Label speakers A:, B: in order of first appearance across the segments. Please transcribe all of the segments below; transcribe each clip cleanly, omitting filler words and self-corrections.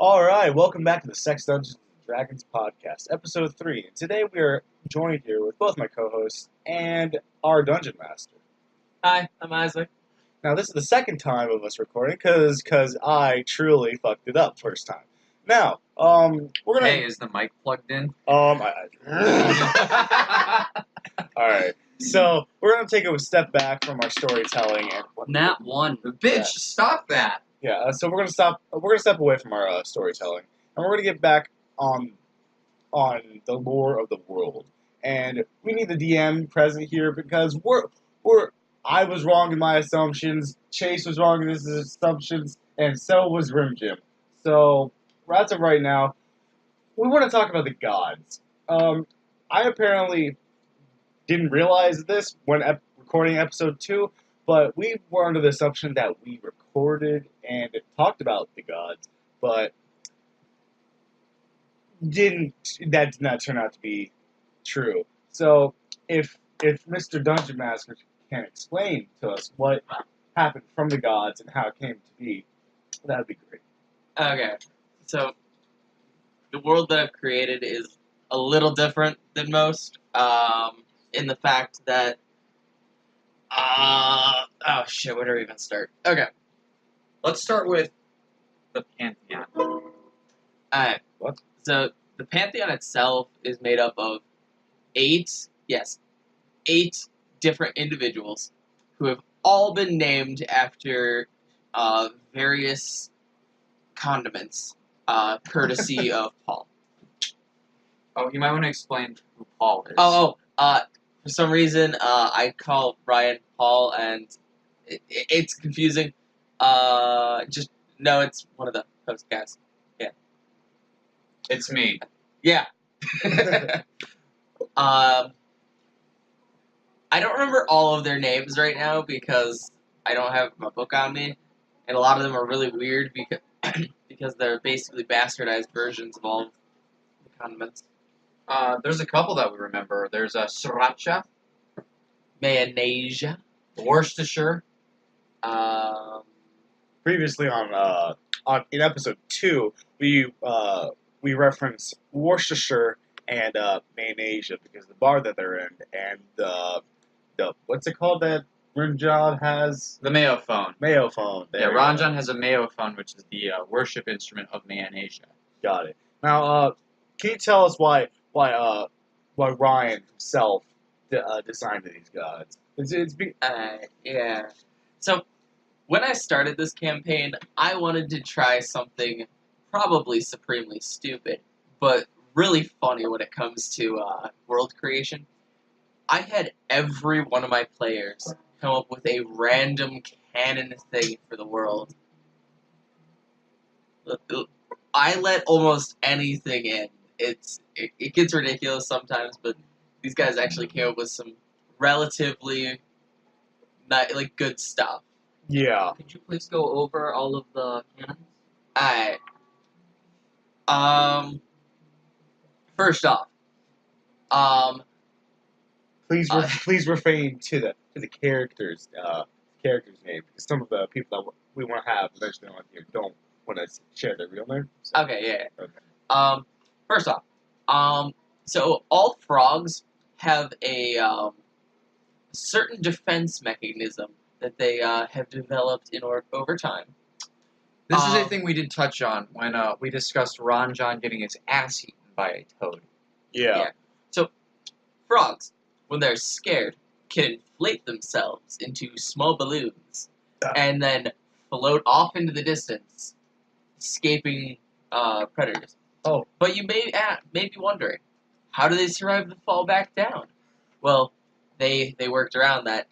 A: Alright, welcome back to the Sex Dungeons and Dragons podcast, episode 3. And today we are joined here with both my co-hosts and our dungeon master.
B: Hi, I'm Isaac.
A: Now, this is the second time of us recording, because I truly fucked it up first time. Now, we're gonna...
C: Hey, is the mic plugged in?
A: Alright, so we're gonna take a step back from our storytelling and...
B: Nat 1.
C: Bitch, stop that!
A: Yeah, so we're gonna step away from our storytelling, and we're gonna get back on the lore of the world. And we need the DM present here because I was wrong in my assumptions, Chase was wrong in his assumptions, and so was Rim Jim. So as of right now, we want to talk about the gods. I apparently didn't realize this when recording episode 2, but we were under the assumption that we recorded and talked about the gods, but that did not turn out to be true. So if Mr. Dungeon Master can explain to us what happened from the gods and how it came to be, that would be great.
B: Okay, so the world that I've created is a little different than most, in the fact that, oh shit, where do we even start? Okay.
C: Let's start with the Pantheon.
B: Alright.
A: What?
B: So, the Pantheon itself is made up of 8 different individuals who have all been named after various condiments, courtesy of Paul.
C: Oh, you might want to explain who Paul is.
B: For some reason, I call Ryan Paul, and it's confusing. Just no, it's one of the host guys. Yeah,
C: It's me.
B: yeah. I don't remember all of their names right now because I don't have my book on me, and a lot of them are really weird because they're basically bastardized versions of all of the condiments.
C: There's a couple that we remember. There's a Sriracha,
B: Mayonnaise.
C: Worcestershire.
A: Previously in episode 2, we referenced Worcestershire and Mayonnaise because the bar that they're in, and the what's it called that Rimjob has?
C: The Mayophone.
A: Mayophone.
C: Yeah, Ranjan has a Mayophone, which is the worship instrument of Mayonnaise.
A: Got it. Now, can you tell us why Ryan himself designed these gods?
B: Yeah. So, when I started this campaign, I wanted to try something probably supremely stupid, but really funny when it comes to world creation. I had every one of my players come up with a random canon thing for the world. I let almost anything in. It gets ridiculous sometimes, but these guys actually came up with some relatively good stuff.
A: Yeah.
B: Could you please go over all of the canons? Alright. First off,
A: please refrain to the character's name, because some of the people that we want to have eventually on here don't want to share their real name. So.
B: Okay, yeah.
A: Okay.
B: First off, so all frogs have a certain defense mechanism that they have developed over time.
C: This is a thing we did touch on when we discussed Ranjan getting his ass eaten by a toad.
A: Yeah.
B: So, frogs, when they're scared, can inflate themselves into small balloons and then float off into the distance, escaping predators.
A: Oh.
B: But you may be wondering, how do they survive the fall back down? Well, they worked around that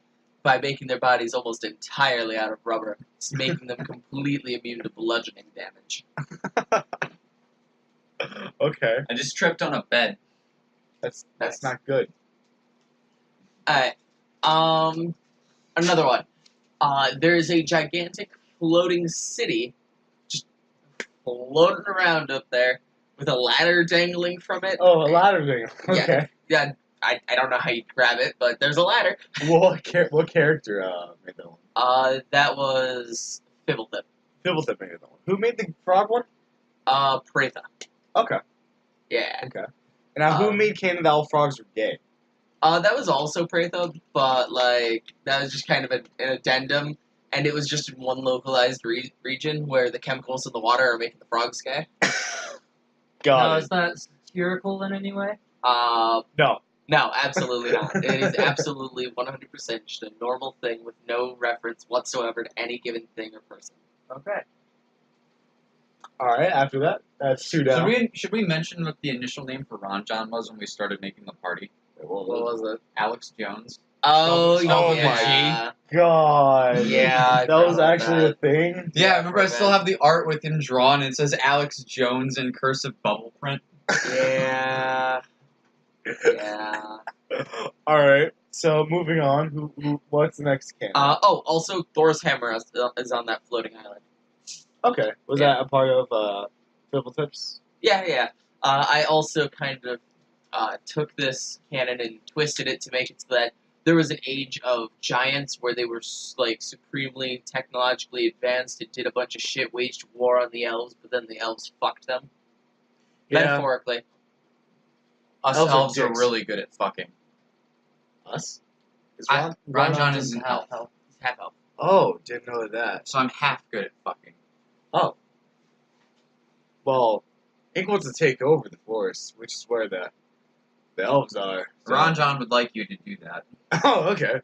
B: by making their bodies almost entirely out of rubber, making them completely immune to bludgeoning damage.
A: Okay.
C: I just tripped on a bed.
A: That's
B: Nice.
A: not good.
B: Alright. Another one. There is a gigantic floating city just floating around up there with a ladder dangling from it.
A: Oh, a ladder thing. Okay.
B: Yeah, I don't know how you grab it, but there's a ladder.
A: What character made that one?
B: That was Fibblethip.
A: Fibblethip made that one. Who made the frog one?
B: Pratha.
A: Okay.
B: Yeah.
A: Okay. Now, who
B: Um,
A: made canon that all frogs were gay?
B: That was also Pratha, but like that was just kind of an addendum, and it was just in one localized region where the chemicals in the water are making the frogs gay.
A: Got
D: Now,
A: it.
D: is that satirical in any way?
A: No.
B: No, absolutely not. It is absolutely 100% just a normal thing with no reference whatsoever to any given thing or person.
D: Okay.
A: All right. After that, that's 2 down.
C: Should we mention what the initial name for Ron John was when we started making the party?
B: What was it?
C: Alex Jones.
B: Oh,
A: Oh
B: yeah.
A: God.
B: Yeah, I
A: That was
B: forgot
A: actually
B: that.
A: a thing.
C: Yeah,
B: Yeah,
C: remember I
B: for
C: still
B: that.
C: have the art with him drawn. It says Alex Jones in cursive bubble print.
B: Yeah. Yeah.
A: All right. So moving on. What's the next canon?
B: Also, Thor's hammer is on that floating island.
A: Okay. Was
B: Yeah.
A: that a part of Triple Tips?
B: Yeah. I also kind of took this canon and twisted it to make it so that there was an age of giants where they were like supremely technologically advanced and did a bunch of shit, waged war on the elves, but then the elves fucked them.
A: Yeah.
B: Metaphorically.
C: Us
A: Elves are
C: elves are
A: dicks.
C: really good at fucking.
A: Us? Is
C: Ron John
A: just
C: is an
B: Half
C: elf,
B: elf. He's half elf.
A: Oh, didn't know that.
C: so I'm half good at fucking.
A: Oh. Well, Ink wants to take over the forest, which is where the elves are. so-
C: Ron John would like you to do that.
A: Oh, okay.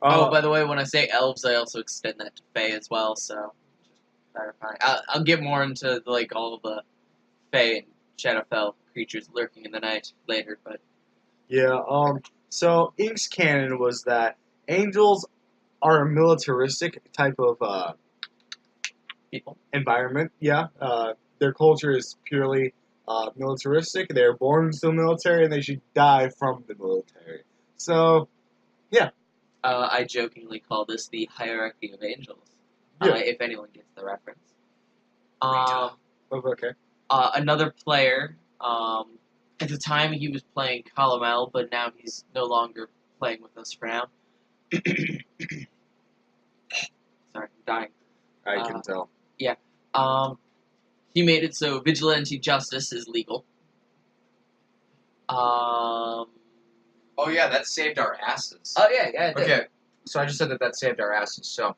B: Oh, by the way, when I say elves, I also extend that to Fae as well, so just clarifying. I'll get more into like all the Fae and Shadowfell creatures lurking in the night later, but
A: Yeah, so Ink's canon was that angels are a militaristic type of
B: people.
A: environment. Yeah, their culture is purely militaristic. They're born into the military, and they should die from the military. So,
B: I jokingly call this the hierarchy of angels,
A: Yeah.
B: if anyone gets the reference.
A: okay.
B: Another player, at the time he was playing Colomel, but now he's no longer playing with us for now. Sorry, I'm dying.
A: I can tell.
B: He made it so Vigilante Justice is legal.
C: Oh yeah, that saved our asses.
B: Oh yeah, it did.
C: Okay, so I just said that saved our asses. So,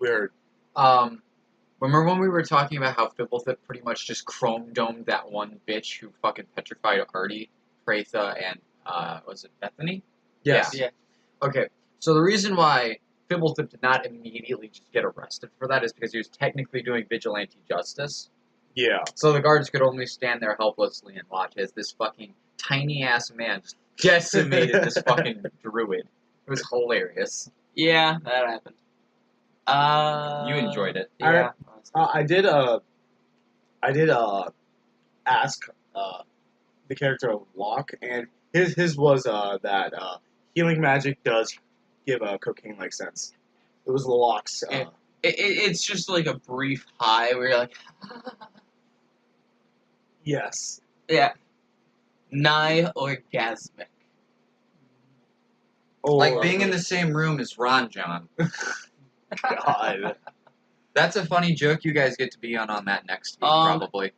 A: Weird.
C: remember when we were talking about how Fibblethip pretty much just chrome domed that one bitch who fucking petrified Artie, Pratha, and was it Bethany?
A: Yes.
B: Yeah.
C: Okay, so the reason why Fibblethip did not immediately just get arrested for that is because he was technically doing vigilante justice.
A: Yeah.
C: So the guards could only stand there helplessly and watch as this fucking tiny ass man just decimated this fucking druid. It was hilarious.
B: Yeah, that happened.
C: You enjoyed it.
B: Yeah.
A: I did ask the character of Locke, and his was that healing magic does give a cocaine-like sense. It was Locke's.
B: Yeah. It's just like a brief high where you're like,
A: Yes.
B: yeah, nigh orgasmic.
A: Or,
C: Like being in the same room as Ron John.
A: God.
C: That's a funny joke you guys get to be on that next week, probably.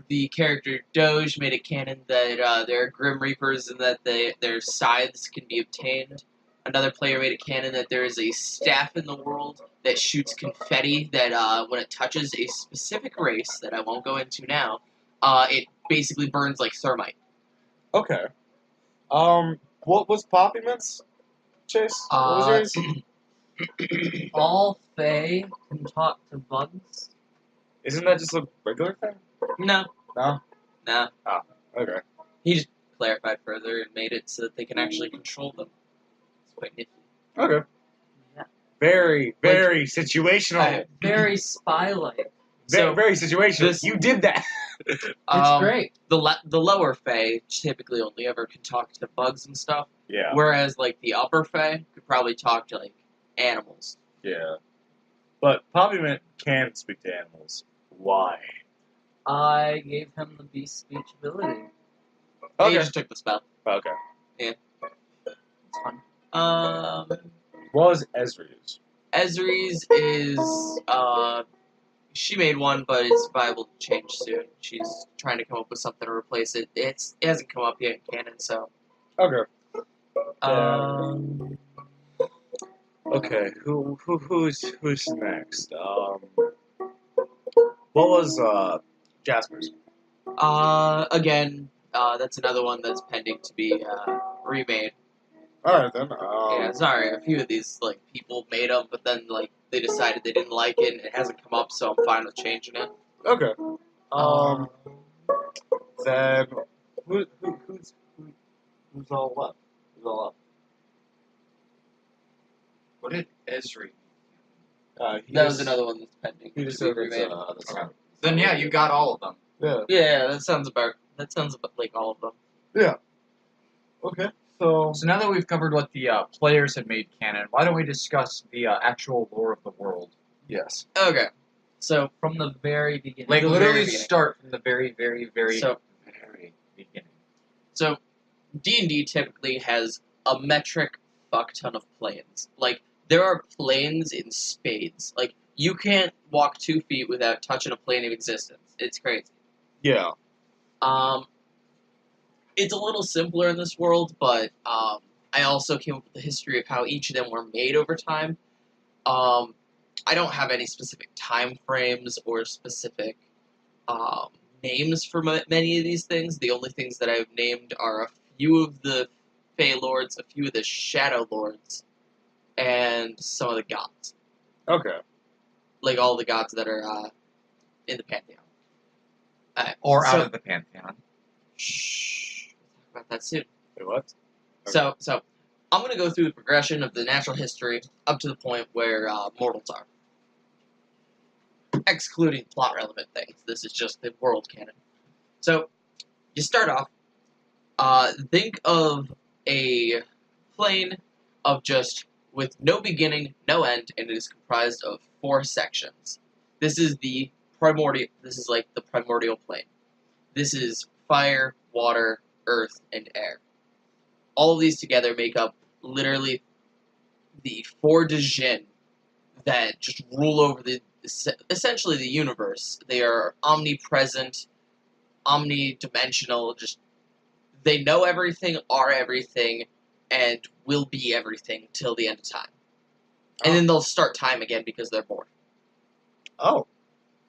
B: The character Doge made it canon that there are Grim Reapers and that their scythes can be obtained. Another player made it canon that there is a staff in the world that shoots confetti that when it touches a specific race that I won't go into now, it basically burns like thermite.
A: Okay. What was Poppy Mints, Chase? What was yours?
D: All Fae can talk to bugs.
A: Isn't that just a regular thing?
B: No.
A: No?
B: Nah.
A: Okay.
B: He just clarified further and made it so that they can actually control them. It's quite nifty.
A: Okay.
D: Yeah.
A: Very, very situational.
D: Very spy-like.
A: Very situational.
B: this-
A: You did that.
D: It's great.
B: The lower Fae typically only ever can talk to bugs and stuff,
A: Yeah.
B: whereas like the upper Fae could probably talk to like animals.
A: Yeah. But Poppy Mint can speak to animals. Why?
D: I gave him the beast speech ability.
B: He just took the spell.
A: Okay.
D: It's fun.
B: Um,
A: What was Ezra's?
B: Ezri's is she made one, but it's viable to change soon. She's trying to come up with something to replace it. It hasn't come up yet in canon, so.
A: Okay.
E: Okay, who's next? What was
A: Jasper's.
B: Again, that's another one that's pending to be remade.
A: Alright then.
B: Yeah, sorry, a few of these like people made them, but then like they decided they didn't like it, and it hasn't come up, so I'm fine with changing it.
A: Okay. Then who's all left? Who's all
C: What did Ezri?
A: left?
B: That was another one that's pending
A: He
B: to
A: just
B: be
A: said
B: remade.
A: that's
C: Okay. Then yeah, you got all of them.
A: Yeah.
B: Yeah, that sounds about like all of them.
A: Yeah. Okay. So
C: So now that we've covered what the players have made canon, why don't we discuss the actual lore of the world?
A: yes.
B: Okay, so
D: From the very beginning.
C: Like
B: the
C: literally
B: very beginning.
C: start from the very, very, very,
B: So-
C: very beginning.
B: So, D&D typically has a metric fuck ton of planes. Like, there are planes in spades. Like, you can't walk 2 feet without touching a plane of existence. It's crazy.
A: Yeah.
B: It's a little simpler in this world, but I also came up with the history of how each of them were made over time. I don't have any specific time frames or specific names for many of these things. The only things that I've named are a few of the Fey Lords, a few of the Shadow Lords, and some of the gods.
A: Okay.
B: Like all the gods that are in the Pantheon.
C: Or
B: so-
C: out of the Pantheon.
B: Shh. We'll talk about that soon.
A: Wait, what?
B: So I'm going to go through the progression of the natural history up to the point where mortals are. Excluding plot-relevant things. This is just the world canon. So, you start off, think of a plane of just with no beginning, no end, and it is comprised of 4 sections. This is the primordial. This is like the primordial plane. This is fire, water, earth, and air. All of these together make up literally the 4 Djinn that just rule over essentially the universe. They are omnipresent, omnidimensional. Just they know everything, are everything, and will be everything till the end of time. And then they'll start time again because they're bored.
A: Oh.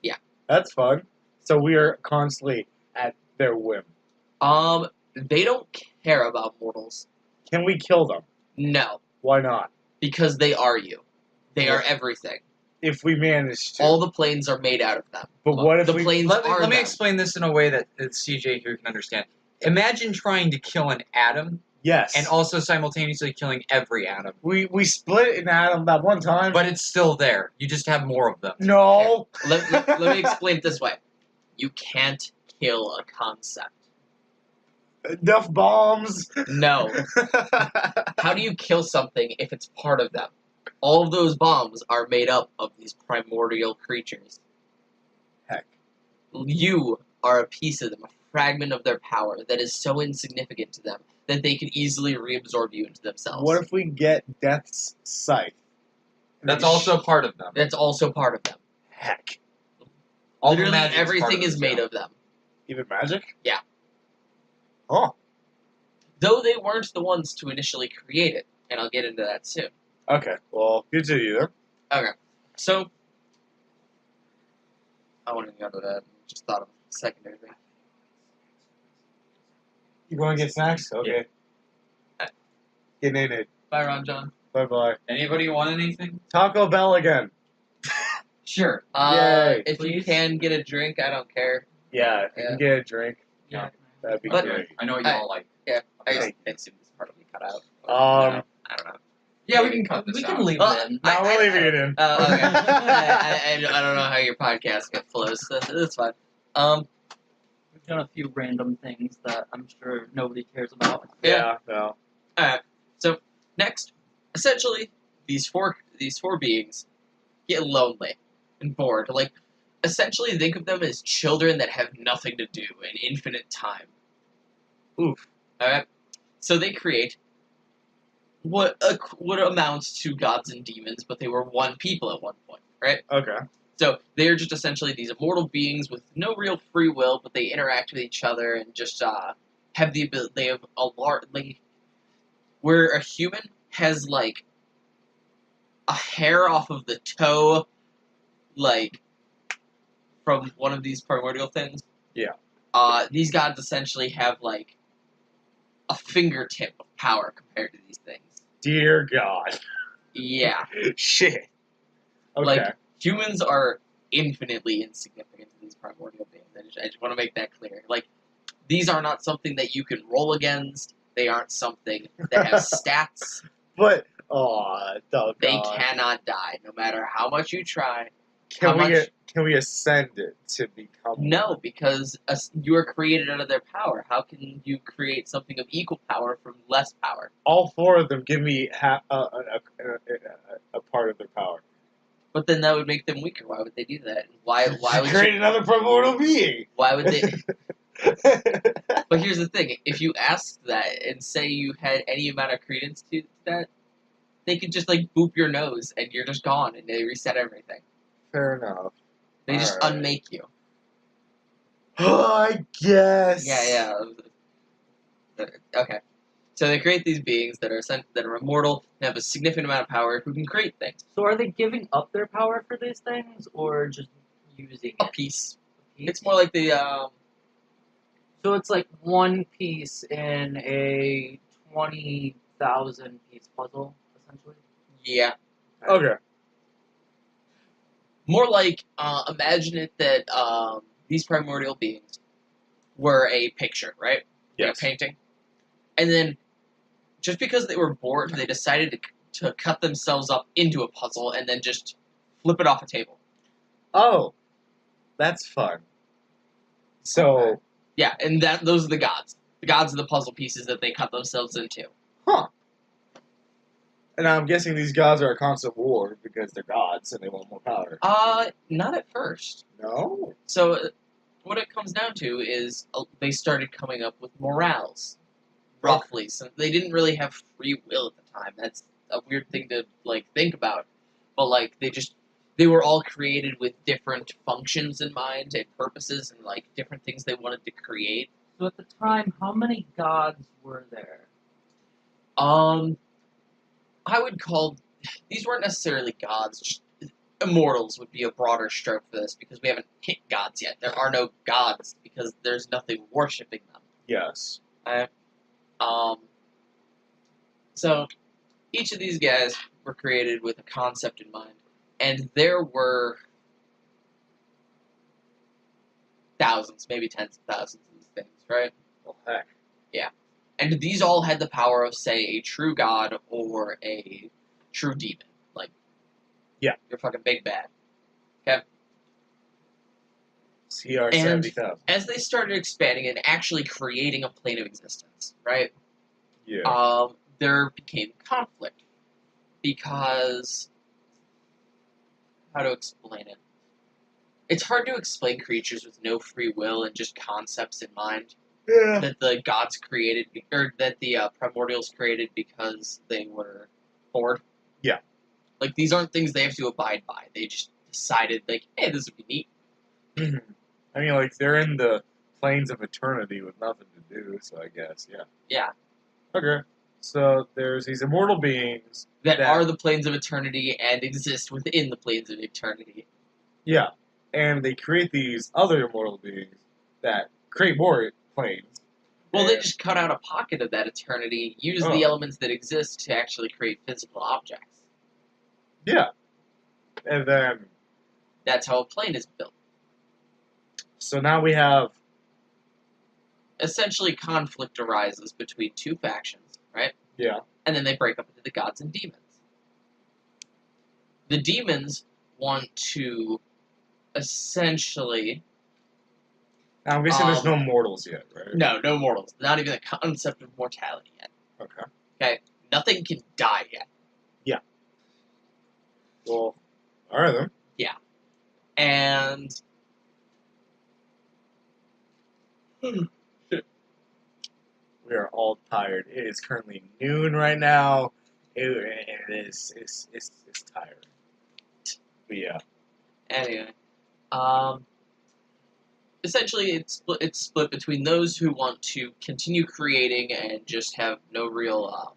B: Yeah.
A: That's fun. So we are constantly at their whim.
B: They don't care about mortals.
A: Can we kill them?
B: No,
A: Why not?
B: because they are you. They are everything.
A: If we manage to.
B: All the planes are made out of them.
A: But what if
B: the
A: we...
B: planes
C: Let
B: are
C: me
B: them.
C: explain this in a way that CJ here can understand. Imagine trying to kill an atom
A: Yes.
C: and also simultaneously killing every atom.
A: We split an atom that one time.
C: But it's still there. You just have more of them.
A: No.
B: Let me explain it this way. You can't kill a concept.
A: Enough bombs.
B: No. How do you kill something if it's part of them? All of those bombs are made up of these primordial creatures.
A: Heck.
B: You are a piece of them, a fragment of their power that is so insignificant to them that they can easily reabsorb you into themselves.
A: What if we get Death's Scythe?
C: That's also part of them.
B: That's also part of them.
A: Heck.
C: All the
B: Literally
C: magic's part
B: everything
C: of
B: is
C: them,
B: made
C: yeah.
B: of them.
A: Even magic?
B: Yeah.
A: Oh.
B: Though they weren't the ones to initially create it, and I'll get into that soon.
A: Okay. Well, continue then.
B: Okay, so I wanted to go to that. Just thought of a secondary thing.
A: You going to get snacks? Okay. Get in it.
B: Bye, Ron John.
A: Bye-bye.
C: Anybody want anything?
A: Taco Bell again.
C: Sure.
A: Yay.
B: If you
D: Please?
B: can get a drink, I don't care.
A: Yeah, if you can get a drink,
D: Yeah.
A: that'd be
B: But-
A: great.
C: I know what you all like.
B: I
A: Okay.
B: assume this part will be cut out.
A: Um,
B: I don't know.
C: Yeah, we can cut this
D: We
C: out.
D: can leave
B: Well,
D: it in.
A: No, we're leaving it in.
B: Oh, okay. I don't know how your podcast flows. That's fine.
D: We've done a few random things that I'm sure nobody cares about.
A: Yeah, no.
B: Alright, so next, essentially, these four beings get lonely and bored. Like, essentially, think of them as children that have nothing to do in infinite time.
A: Oof.
B: Alright? So they create what amounts to gods and demons, but they were one people at one point, right?
A: Okay.
B: So they're just essentially these immortal beings with no real free will, but they interact with each other and just have the ability. They have a large, like, where a human has like a hair off of the toe, like from one of these primordial things.
A: Yeah.
B: These gods essentially have like a fingertip of power compared to these things.
A: Dear God.
B: Yeah.
A: Shit. Okay.
B: Like, humans are infinitely insignificant to these primordial beings. I just want to make that clear. Like, these are not something that you can roll against. They aren't something that have stats.
A: But, oh,
B: They cannot die, no matter how much you try.
A: Can we ascend it to become?
B: No, because you are created out of their power. How can you create something of equal power from less power?
A: All four of them give me a part of their power.
B: But then that would make them weaker. Why would they do that? Why would
A: create another primordial being?
B: Why would they? But here's the thing: if you asked that and say you had any amount of credence to that, they could just like boop your nose and you're just gone, and they reset everything.
A: Fair enough.
B: They just
A: Alright.
B: unmake you.
A: I guess.
B: Yeah. Okay. So they create these beings that are immortal and have a significant amount of power who can create things.
D: So are they giving up their power for these things, or just using
B: A
D: it?
B: piece.
D: A piece?
B: It's more like the
D: So it's like one piece in a 20,000 piece puzzle, essentially.
B: yeah.
A: Okay.
B: More like imagine it that these primordial beings were a picture, right? Like
A: Yes.
B: a painting. And then just because they were bored, they decided to cut themselves up into a puzzle and then just flip it off a table.
A: Oh, that's fun. So,
B: Okay. Yeah, and those are the gods. The gods are the puzzle pieces that they cut themselves into.
A: huh. And I'm guessing these gods are a constant war because they're gods and they want more power.
B: Not at first.
A: No?
B: So what it comes down to is they started coming up with morals, roughly. So they didn't really have free will at the time. That's a weird thing to like think about. But like they were all created with different functions in mind and purposes and like different things they wanted to create.
D: So at the time, how many gods were there?
B: I would call these weren't necessarily gods. Just immortals would be a broader stroke for this because we haven't hit gods yet. There are no gods because there's nothing worshiping them.
A: Yes.
B: So each of these guys were created with a concept in mind, and there were thousands, maybe tens of thousands of these things, right?
A: Well, heck.
B: And these all had the power of, say, a true god or a true demon. Like,
A: yeah,
B: you're fucking big bad. Okay?
A: CR 70,000.
B: As they started expanding and actually creating a plane of existence, right?
A: Yeah.
B: There became conflict. Because, how to explain it? It's hard to explain creatures with no free will and just concepts in mind.
A: Yeah.
B: That the gods created, or that the primordials created because they were bored.
A: Yeah.
B: Like, these aren't things they have to abide by. They just decided, like, hey, this would be neat.
A: I mean, like, they're in the planes of eternity with nothing to do, so I guess, yeah.
B: Yeah.
A: Okay. So, there's these immortal beings
B: That are the planes of eternity and exist within the planes of eternity.
A: Yeah. And they create these other immortal beings that create more planes.
B: Well, they just cut out a pocket of that eternity, use the elements that exist to actually create physical objects.
A: Yeah. And then...
B: That's how a plane is built.
A: So now we have...
B: Essentially, conflict arises between two factions, right?
A: Yeah.
B: And then they break up into the gods and demons. The demons want to essentially...
A: Now, I'm guessing there's no mortals yet, right?
B: No mortals. Not even the concept of mortality yet. Okay? Nothing can die yet.
A: Yeah. Well, alright then.
B: Yeah. And...
A: We are all tired. It is currently noon right now.
E: it's tiring. But yeah.
B: Anyway, essentially, it's split between those who want to continue creating and just have no real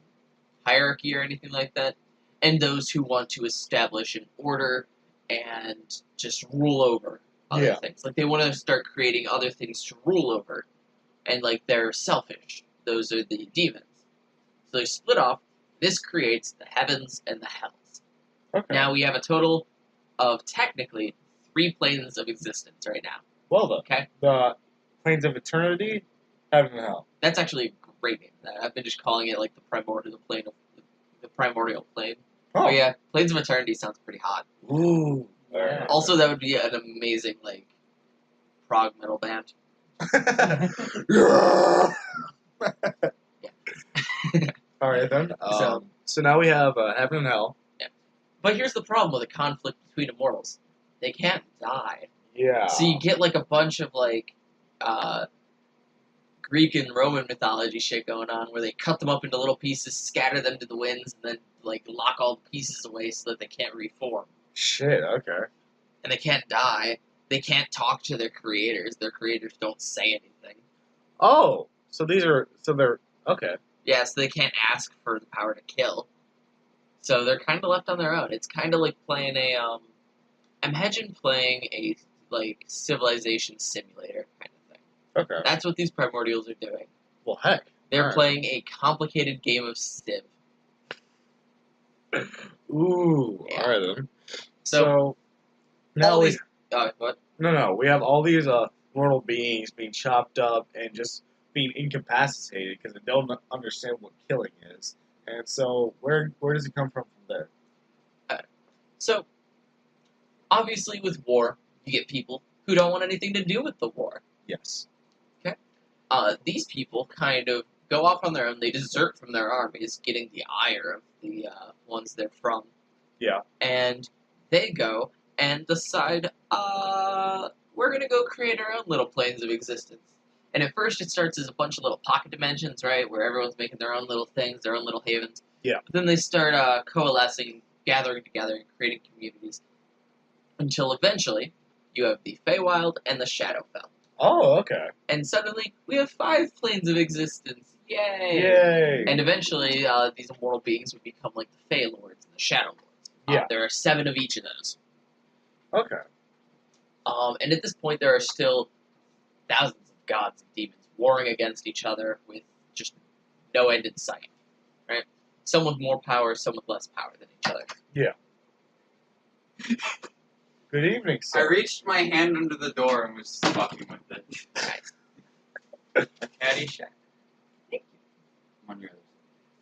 B: hierarchy or anything like that, and those who want to establish an order and just rule over other things. Like they want to start creating other things to rule over, and like they're selfish. Those are the demons. So they split off. This creates the heavens and the hells.
E: Okay.
B: Now we have a total of technically 3 planes of existence right now.
E: Well then.
B: Okay?
E: The planes of eternity, heaven and hell.
B: That's actually a great name. I've been just calling it like the primordial plane of the primordial plane.
E: Oh.
B: But yeah, planes of eternity sounds pretty hot.
E: Ooh.
D: Yeah.
B: Also, that would be an amazing like prog metal band.
E: Yeah.
B: Yeah.
E: All right then.
B: So-
E: So now we have heaven and hell.
B: But here's the problem with a conflict between immortals: they can't die.
E: Yeah.
B: So you get like a bunch of like Greek and Roman mythology shit going on, where they cut them up into little pieces, scatter them to the winds, and then like lock all the pieces away so that they can't reform.
E: Shit. Okay.
B: And they can't die. They can't talk to their creators. Their creators don't say anything.
E: Oh. So they're okay.
B: Yeah, so they can't ask for the power to kill. So they're kind of left on their own. It's kind of like playing a imagine playing a like civilization simulator kind of thing.
E: Okay.
B: That's what these primordials are doing.
E: Well, heck.
B: They're
E: Alright.
B: playing a complicated game of Civ.
E: Ooh.
B: Yeah.
E: All right then.
B: So,
E: So now
B: all
E: we
B: these what?
E: no we have all these mortal beings being chopped up and just being incapacitated because they don't understand what killing is. And so where does it come from there?
B: So obviously with war, you get people who don't want anything to do with the war.
E: Yes.
B: These people kind of go off on their own. They desert from their armies, getting the ire of the ones they're from.
E: Yeah.
B: And they go and decide, we're going to go create our own little planes of existence. And at first it starts as a bunch of little pocket dimensions, right, where everyone's making their own little things, their own little havens.
E: Yeah.
B: But then they start coalescing, gathering together, and creating communities. Until eventually, you have the Feywild and the Shadowfell.
E: Oh, okay.
B: And suddenly, we have 5 planes of existence. Yay!
E: Yay!
B: And eventually, these immortal beings would become like the Fey Lords and the Shadow Lords.
E: Yeah.
B: There are 7 of each of those.
E: Okay.
B: And at this point, there are still thousands of gods and demons warring against each other with just no end in sight. Right? Some with more power, some with less power than each other.
E: Good evening,
C: I
E: sir.
C: reached my hand under the door and was fucking with it.
B: Nice.
C: A caddy shack. On yours.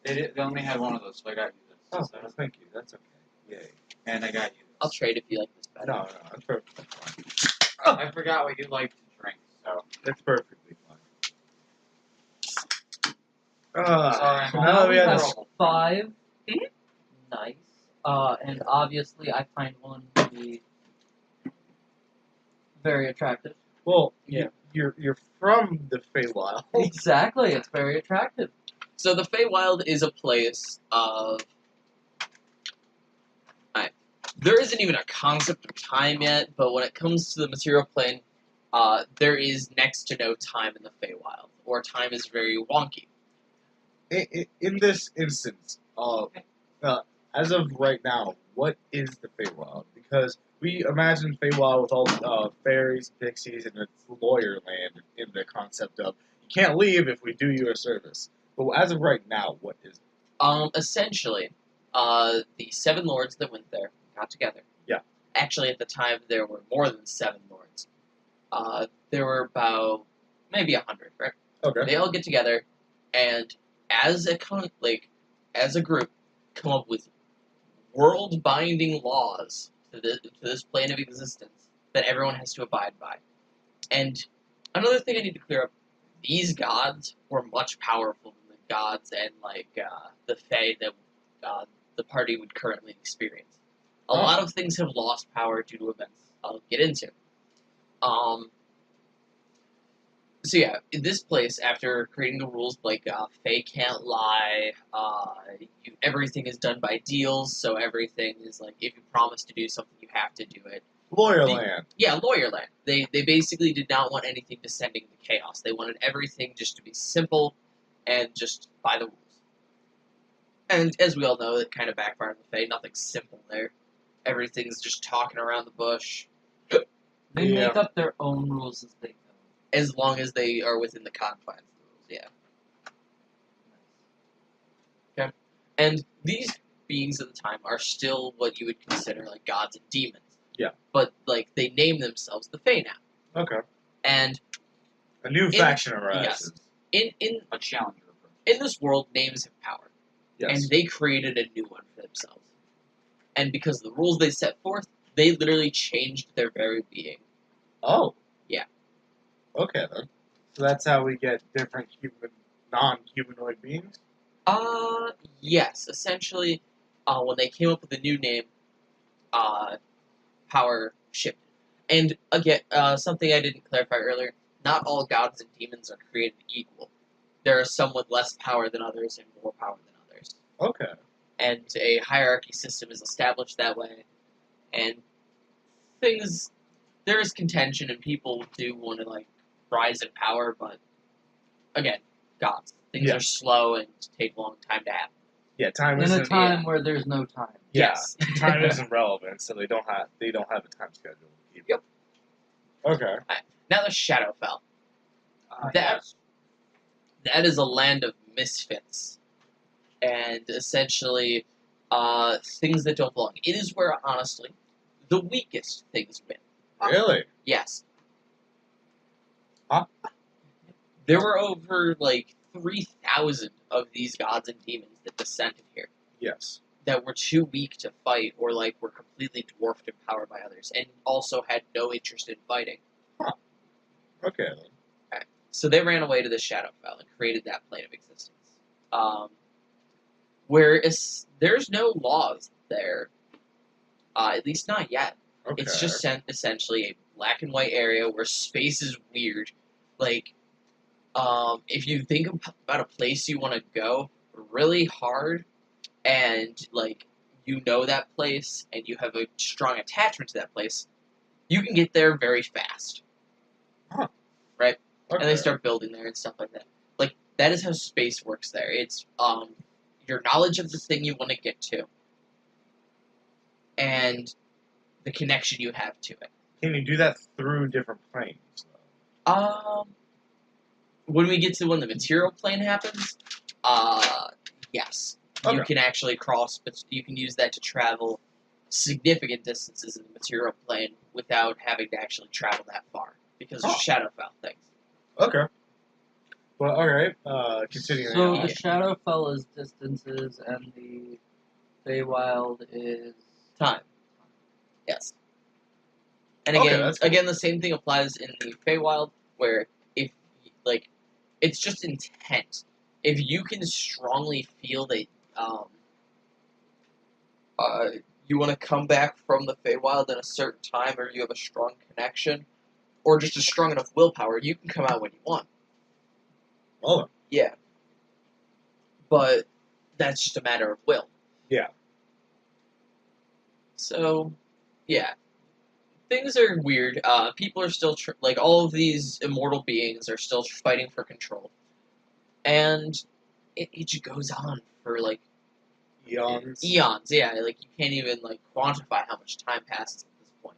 C: They only had one of those, so I got you this.
E: Oh,
C: So-
E: well, thank you. That's okay. Yay.
C: and I got you this.
B: I'll trade if you like this better.
E: No, that's perfectly fine.
C: I forgot what you like to drink, so.
E: That's perfectly fine.
C: Sorry,
E: so
C: I'm
E: now that
C: all
E: we had
C: over.
E: this,
D: 5.
B: Mhm.
D: Nice. And obviously I find one to be very attractive.
E: well,
B: Yeah.
E: you're from the Feywild.
D: Exactly, it's very attractive.
B: So the Feywild is a place of... There isn't even a concept of time yet, but when it comes to the material plane, there is next to no time in the Feywild, or time is very wonky.
E: In this instance, as of right now, what is the Feywild? Because we imagine Feywild with all fairies, pixies, and it's lawyer land in the concept of you can't leave if we do you a service. But as of right now, what is it?
B: Essentially, the 7 lords that went there got together.
E: Yeah.
B: Actually, at the time, there were more than 7 lords. There were about maybe 100, right?
E: Okay.
B: They all get together, and as a group, come up with world-binding laws to this plane of existence that everyone has to abide by. And another thing I need to clear up: these gods were much powerful than the gods and the Fae that the party would currently experience. A lot of things have lost power due to events I'll get into. So yeah, in this place, after creating the rules like Fae can't lie, everything is done by deals, so everything is like if you promise to do something, you have to do it.
E: Lawyer
B: The-
E: land.
B: Yeah, lawyer land. They basically did not want anything descending into chaos. They wanted everything just to be simple and just by the rules. And as we all know, it kind of backfired on the Fae. Nothing's simple there. Everything's just talking around the bush.
D: They
E: Yeah.
D: make up their own rules as they go.
B: As long as they are within the confines of the rules, yeah. And these beings at the time are still what you would consider like gods and demons.
E: Yeah.
B: But like they name themselves the Fae now.
E: Okay.
B: And
E: A new faction arises.
B: in
C: A challenger.
B: in this world, names have power.
E: Yes.
B: And they created a new one for themselves. And because of the rules they set forth, they literally changed their very being.
E: Oh.
B: Yeah.
E: Okay then. So that's how we get different non-humanoid beings.
B: Yes. Essentially, when they came up with a new name, power shifted. And again, something I didn't clarify earlier, not all gods and demons are created equal. There are some with less power than others and more power than others.
E: Okay.
B: And a hierarchy system is established that way. And there is contention and people do want to, like, rise in power, but again, gods. Things
E: Yeah.
B: are slow and take a long time to happen.
E: Yeah, time
D: In
E: isn't.
D: a time where there's no time.
E: Yeah,
B: Yes.
E: time isn't relevant, so they don't have a time schedule.
B: Yep.
E: Okay.
B: Now the Shadowfell. That is a land of misfits. And essentially, things that don't belong. It is where, honestly, the weakest things win.
E: Really?
B: Yes.
E: Huh?
B: There were over, 3,000 of these gods and demons that descended here
E: Yes.
B: that were too weak to fight or, were completely dwarfed in power by others and also had no interest in fighting.
E: Okay then.
B: So they ran away to the Shadowfell and created that plane of existence. Where there's no laws there, at least not yet.
E: Okay.
B: It's just essentially a black and white area where space is weird. If you think about a place you want to go really hard, and you know that place, and you have a strong attachment to that place, you can get there very fast. Right?
E: Okay.
B: And they start building there and stuff like that. That is how space works there. It's your knowledge of the thing you want to get to, and the connection you have to it.
E: Can you do that through different planes?
B: When we get to when the material plane happens, yes. You
E: Okay.
B: can actually cross, but you can use that to travel significant distances in the material plane without having to actually travel that far, because of Shadowfell things.
E: Okay. Well, all right. Continuing
D: So
E: on.
D: the Shadowfell is distances, and the Feywild is
B: Time. Yes. And
E: Okay,
B: again,
E: that's cool.
B: the same thing applies in the Feywild, where if, it's just intent. If you can strongly feel that, you want to come back from the Feywild in a certain time, or you have a strong connection, or just a strong enough willpower, you can come out when you want.
E: Oh.
B: Yeah. But that's just a matter of will.
E: Yeah.
B: So, yeah. Things are weird. People are still, all of these immortal beings are still fighting for control. And it just goes on for,
E: Eons.
B: eons. Yeah, you can't even, quantify how much time passes at this point.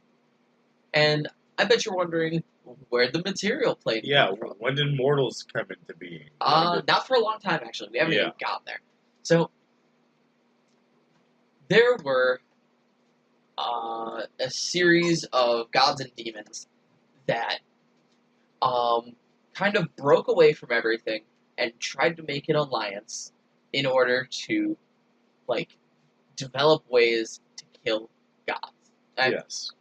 B: And I bet you're wondering where the material plane
E: Yeah.
B: came from.
E: When did mortals come into being?
B: Not for a long time, actually. We haven't
E: Yeah.
B: even gotten there. So, there were a series of gods and demons that kind of broke away from everything and tried to make an alliance in order to, develop ways to kill gods. And,
E: Yes.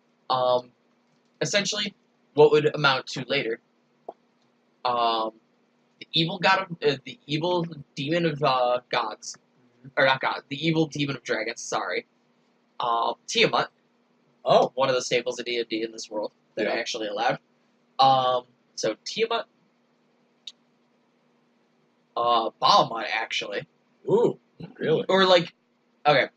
B: essentially, what would amount to later, the evil the evil demon of gods, or not gods, the evil demon of dragons. Sorry, Tiamat,
E: Oh.
B: one of the staples of D&D in this world that
E: Yeah.
B: I actually allowed. So Tiamat Bahamut, actually.
E: Ooh, really?
B: Or, like, okay,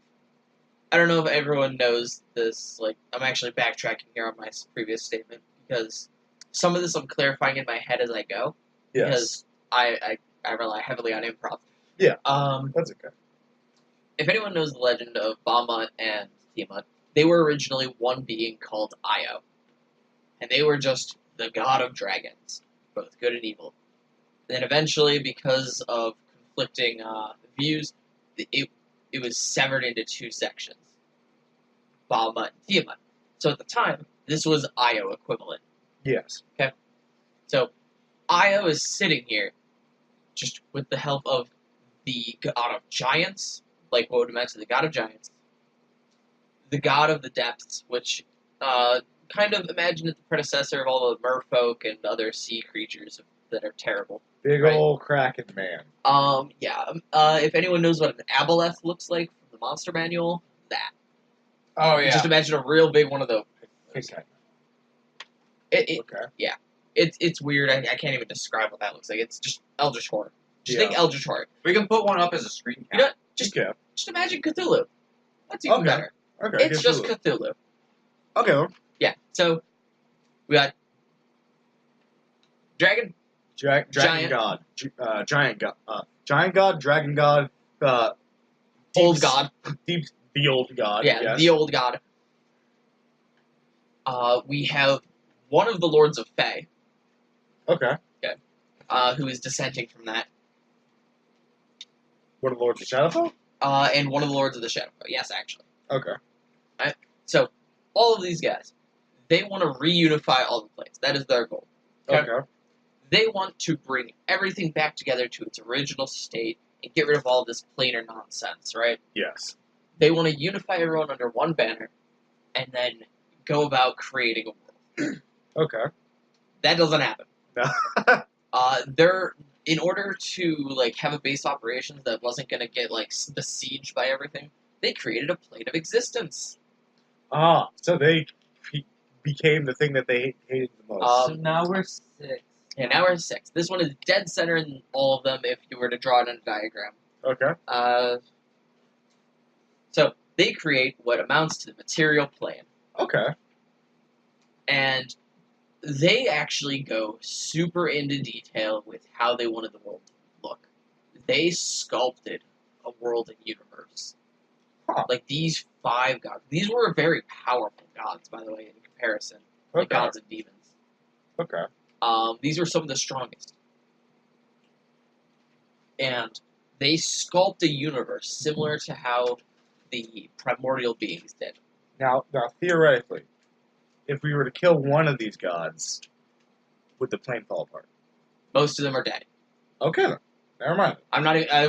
B: I don't know if everyone knows this, like, I'm actually backtracking here on my previous statement, because some of this I'm clarifying in my head as I go,
E: Yes.
B: because I rely heavily on improv.
E: Yeah.
B: Um,
E: That's okay.
B: if anyone knows the legend of Bahamut and Tiamat, they were originally one being called Io. And they were just the god of dragons, both good and evil. And then eventually, because of conflicting views, it was severed into two sections, Bahamut and Tiamat. So at the time, this was Io equivalent.
E: Yes.
B: So Io is sitting here, just with the help of the god of giants, like what would mention the god of giants, the god of the depths, which kind of imagine it the predecessor of all the merfolk and other sea creatures that are terrible.
E: Big
B: Right.
E: old Kraken man.
B: If anyone knows what an aboleth looks like from the Monster Manual, that.
C: Oh yeah.
B: Just imagine a real big one of those.
E: Okay.
B: Okay. It's weird. I can't even describe what that looks like. It's just Eldritch Horror. Just think Eldritch Horror.
C: We can put one up as a screen cap.
B: You know what? Just
E: Okay.
B: imagine Cthulhu. That's even
E: Okay.
B: better.
E: Okay.
B: It's just Cthulhu.
E: Okay.
B: Yeah. So we got dragon,
E: Dragon
B: Giant.
E: God. Giant God. Giant God. Dragon God.
B: old god.
E: The old God.
B: Yeah,
E: yes.
B: the old god. We have one of the Lords of Fae,
E: Okay.
B: who is dissenting from that,
E: One of the Lords of Shadowfell?
B: and one of the Lords of the Shadowfell. Yes, actually.
E: Okay.
B: So, all of these guys, they want to reunify all the planes. That is their goal.
E: Okay.
B: They want to bring everything back together to its original state and get rid of all this planar nonsense, right?
E: Yes.
B: They want to unify everyone under one banner, and then go about creating a world.
E: Okay.
B: That doesn't happen.
E: No.
B: They're in order to like have a base operations that wasn't going to get like besieged by everything. They created a plane of existence.
E: So they became the thing that they hated the most.
D: So now we're 6.
B: And now we're 6. This one is dead center in all of them. If you were to draw it in a diagram.
E: Okay.
B: So they create what amounts to the material plane,
E: Okay.
B: and they actually go super into detail with how they wanted the world to look. They sculpted a world and universe.
E: Huh.
B: Like these 5 gods. These were very powerful gods, by the way, in comparison. The
E: Okay.
B: gods and demons.
E: Okay.
B: These were some of the strongest. And they sculpt a universe similar to how the primordial beings did.
E: Now, theoretically, if we were to kill one of these gods, would the plane fall apart?
B: Most of them are dead.
E: Okay, then. Never mind.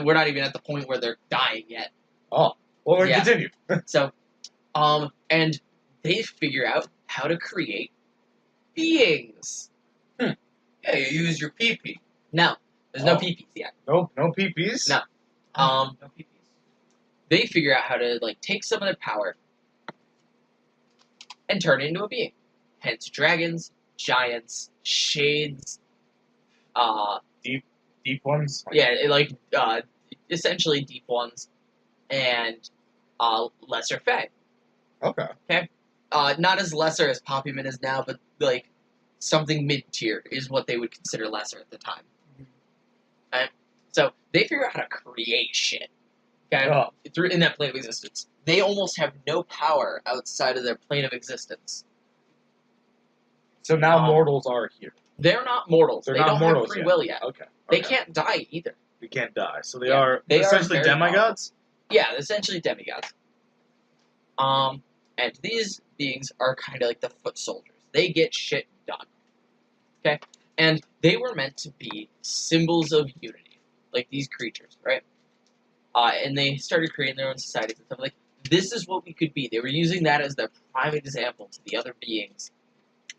B: We're not even at the point where they're dying yet.
E: Oh, well, then
B: Yeah.
E: continue.
B: So, and they figure out how to create beings.
C: Yeah, you use your PP.
B: Now, there's no
E: Oh.
B: PPs yet.
E: No peepees?
B: No.
C: No PPs.
B: They figure out how to like take some of their power and turn it into a being. Hence, dragons, giants, shades.
E: Deep ones?
B: Essentially deep ones, and lesser fae.
E: Okay.
B: Not as lesser as Poppyman is now, but like something mid-tier is what they would consider lesser at the time. Right? So they figure out how to create shit. Okay, through in that plane of existence, they almost have no power outside of their plane of existence.
E: So now
B: Um,
E: mortals are here.
B: They're not mortals.
E: They're
B: They
E: not
B: don't
E: mortals
B: have free
E: yet.
B: will yet.
E: Okay.
B: They can't die either.
E: They can't die. So they
B: Yeah.
E: are
B: They are
E: essentially
B: very
E: demigods?
B: Yeah, essentially demigods. And these beings are kind of like the foot soldiers. They get shit done. Okay? And they were meant to be symbols of unity, like these creatures, right? And they started creating their own societies and stuff like, this is what we could be. They were using that as their prime example to the other beings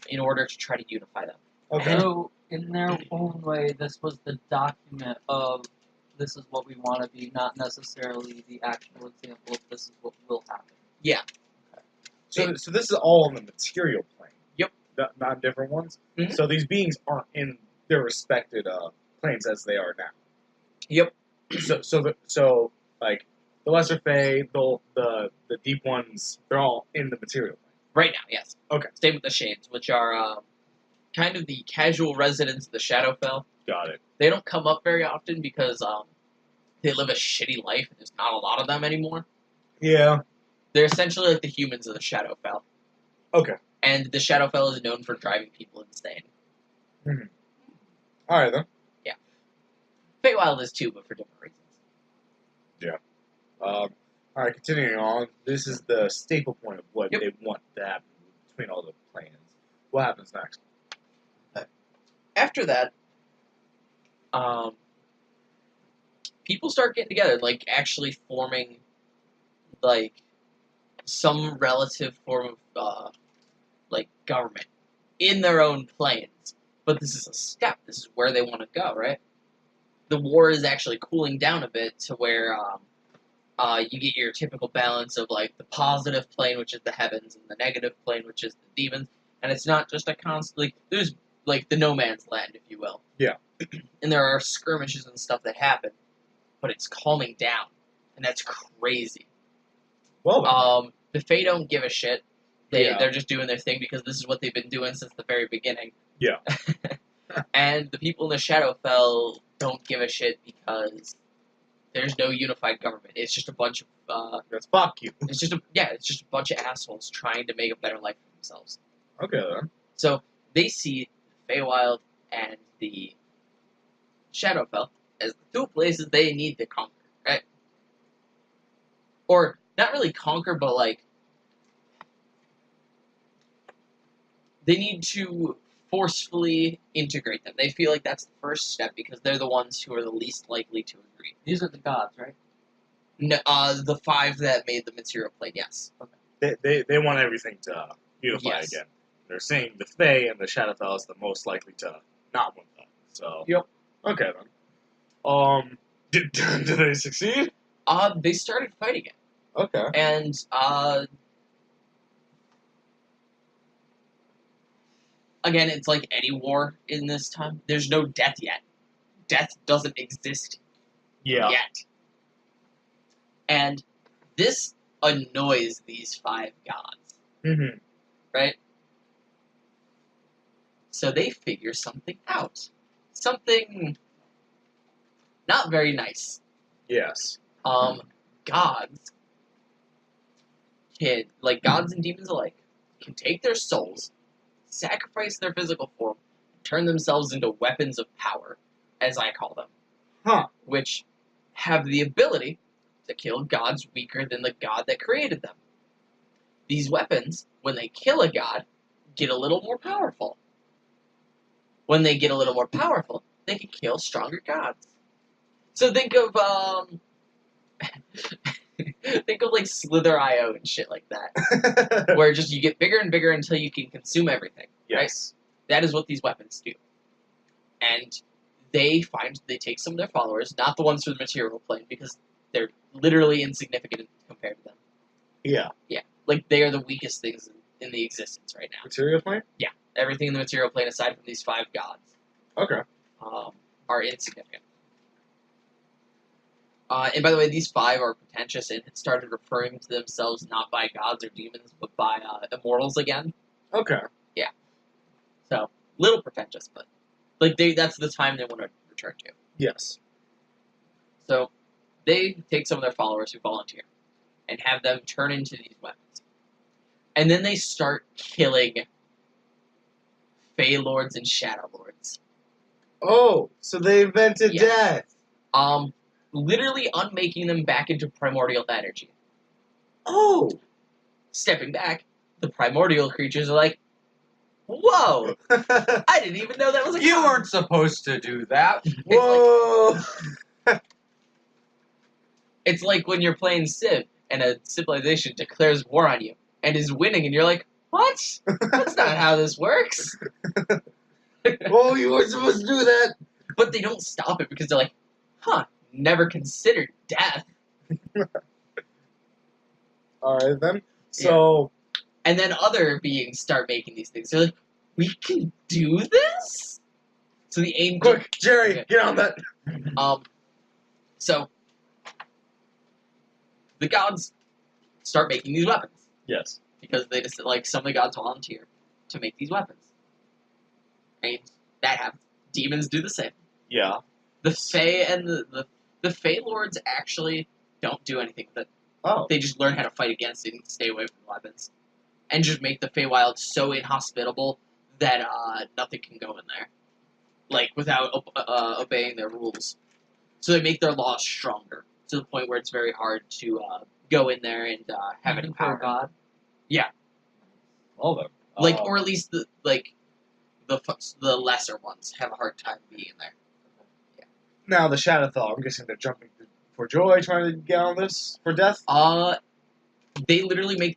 B: in order to try to unify them.
E: Okay.
D: So, in their own way, this was the document of this is what we want to be, not necessarily the actual example of this is what will happen.
E: So this is all on the material plane?
B: Yep.
E: Not different ones?
B: Mhm.
E: So these beings aren't in their respected planes as they are now?
B: Yep.
E: So like the lesser fae, the deep ones, they're all in the material plane.
B: Right now, yes.
E: Okay.
B: Same with the Shades, which are kind of the casual residents of the Shadowfell.
E: Got it.
B: They don't come up very often because they live a shitty life and there's not a lot of them anymore.
E: Yeah.
B: They're essentially like the humans of the Shadowfell.
E: Okay.
B: And the Shadowfell is known for driving people insane.
E: All right then.
B: Feywild is too, but for different reasons.
E: All right, continuing on. This is the staple point of what
B: Yep.
E: they want to happen between all the plans. What happens next?
B: After that, people start getting together, like actually forming, like, some relative form of, like, government in their own planes. But this is a step. This is where they want to go, right? The war is actually cooling down a bit to where you get your typical balance of, like, the positive plane, which is the heavens, and the negative plane, which is the demons. And it's not just a constant, like, there's, like, the no man's land, if you will.
E: Yeah.
B: And there are skirmishes and stuff that happen, but it's calming down. And that's crazy.
E: Well,
B: The Fae don't give a shit.
E: Yeah.
B: They're just doing their thing because this is what they've been doing since the very beginning.
E: Yeah.
B: And the people in the Shadowfell don't give a shit because there's no unified government. It's just a bunch of
E: that's fuck you.
B: it's just a bunch of assholes trying to make a better life for themselves.
E: Okay then.
B: So they see the Feywild and the Shadowfell as the two places they need to conquer, right? Or not really conquer, but like they need to forcefully integrate them. They feel like that's the first step because they're the ones who are the least likely to agree.
D: These are the gods, right?
B: No, the five that made the material plane, yes.
E: They want everything to unify
B: Yes.
E: again. They're saying the Fae and the Shadowfell is the most likely to not want that. So.
B: Yep.
E: Okay then. Did they succeed?
B: They started fighting it.
E: Okay.
B: And, again, it's like any war in this time. There's no death yet. Death doesn't exist
E: Yeah.
B: yet. And this annoys these five gods,
E: Mm-hmm.
B: right? So they figure something out. Something not very nice.
E: Yes.
B: Gods can, like gods and demons alike, can take their souls, sacrifice their physical form, turn themselves into weapons of power, as I call them.
E: Huh.
B: Which have the ability to kill gods weaker than the god that created them. These weapons, when they kill a god, get a little more powerful. When they get a little more powerful, they can kill stronger gods. So think of think of like Slither.io and shit like that, where just you get bigger and bigger until you can consume everything.
E: Yes.
B: Right? That is what these weapons do. And they take some of their followers, not the ones from the material plane, because they're literally insignificant compared to them.
E: Yeah.
B: Like they are the weakest things in the existence right now.
E: Material plane?
B: Everything in the material plane, aside from these five gods,
E: Okay.
B: are insignificant. And by the way, these five are pretentious and had started referring to themselves not by gods or demons, but by immortals again.
E: Okay.
B: So, little pretentious, but like that's the time they want to return to.
E: Yes.
B: So, they take some of their followers who volunteer and have them turn into these weapons. And then they start killing Fey Lords and Shadow Lords.
E: Oh, so they invented
B: Yes.
E: death.
B: Literally unmaking them back into primordial energy.
E: Oh.
B: Stepping back, the primordial creatures are like, whoa! I didn't even know that was a
C: You
B: con."
C: weren't supposed to do that.
E: Whoa.
B: It's like when you're playing Civ and a civilization declares war on you and is winning, and you're like, what? That's not how this works.
E: Oh, you weren't supposed to do that.
B: But they don't stop it because they're like, huh, never considered death.
E: All right then. So.
B: And then other beings start making these things. They're like, we can do this? So the aim
E: Quick, Jerry,
B: Okay.
E: get on that.
B: So the gods start making these weapons
A: Yes.
B: because they just like some of the gods volunteer to make these weapons. And that happens. Demons do the same.
A: Yeah.
B: The Fae and the Fae Lords actually don't do anything with it.
A: Oh.
B: They just learn how to fight against it and stay away from the weapons. And just make the Feywild so inhospitable that nothing can go in there. Like, without obeying their rules. So they make their laws stronger, to the point where it's very hard to go in there and have any
D: Even for
B: power.
D: a god.
A: Well then.
B: Like, or at least, the lesser ones have a hard time being in there.
A: Now the Shadowthal, I'm guessing they're jumping for joy, trying to get on this for death.
B: They literally make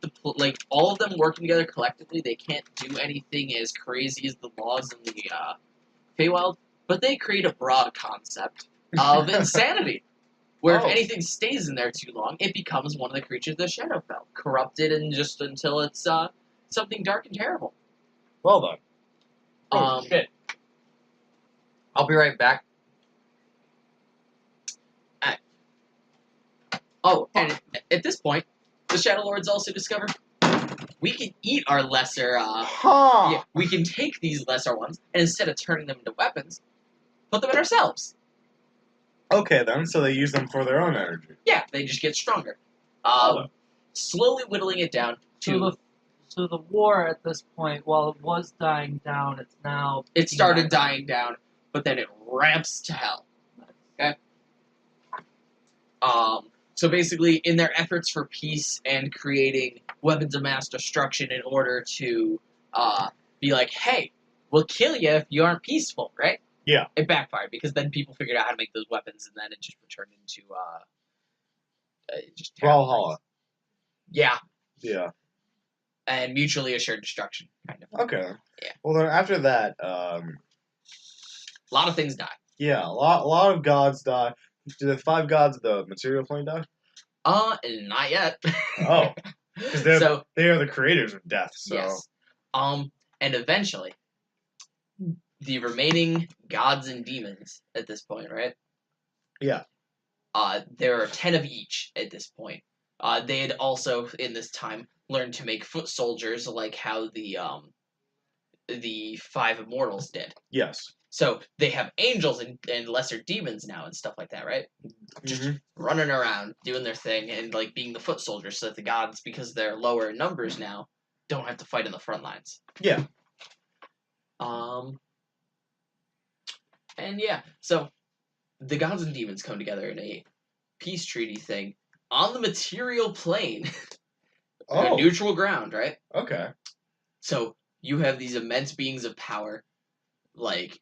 B: all of them working together collectively. They can't do anything as crazy as the laws in the Feywild, but they create a broad concept of insanity, where if
A: Oh.
B: anything stays in there too long, it becomes one of the creatures of the Shadowfell, corrupted and just until it's something dark and terrible.
A: Well done. Oh, shit.
C: I'll be right back.
B: Oh, and at this point, the Shadow Lords also discover we can eat our lesser.
A: Huh.
B: Yeah, we can take these lesser ones and instead of turning them into weapons, put them in ourselves.
A: Okay then, so they use them for their own energy.
B: Yeah, they just get stronger.
A: Oh.
B: Slowly whittling it down to.
D: So the war at this point, while it was dying down, it's now.
B: It started dying down, but then it ramps to hell. Okay. So basically, in their efforts for peace and creating weapons of mass destruction in order to be like, hey, we'll kill you if you aren't peaceful, right?
A: Yeah.
B: It backfired because then people figured out how to make those weapons, and then it just returned into just terrible
A: Brawlhalla.
B: things. Yeah,
A: Yeah.
B: and mutually assured destruction, kind of.
A: Okay.
B: Yeah.
A: Well then, after that,
B: A lot of things die.
A: yeah, a lot of gods die. Do the 5 gods of the material plane die?
B: Not yet.
A: Oh. Because
B: So
A: they are the creators of death. So.
B: yes. And eventually, the remaining gods and demons at this point, right?
A: Yeah.
B: There are 10 of each at this point. They had also, in this time, learned to make foot soldiers, like how the 5 immortals did.
A: Yes.
B: So they have angels and lesser demons now and stuff like that, right? Just
A: Mhm.
B: running around, doing their thing, and like being the foot soldiers, so that the gods, because they're lower in numbers now, don't have to fight in the front lines.
A: Yeah.
B: And yeah, so the gods and demons come together in a peace treaty thing on the material plane,
A: Oh.
B: neutral ground, right?
A: Okay.
B: So you have these immense beings of power, like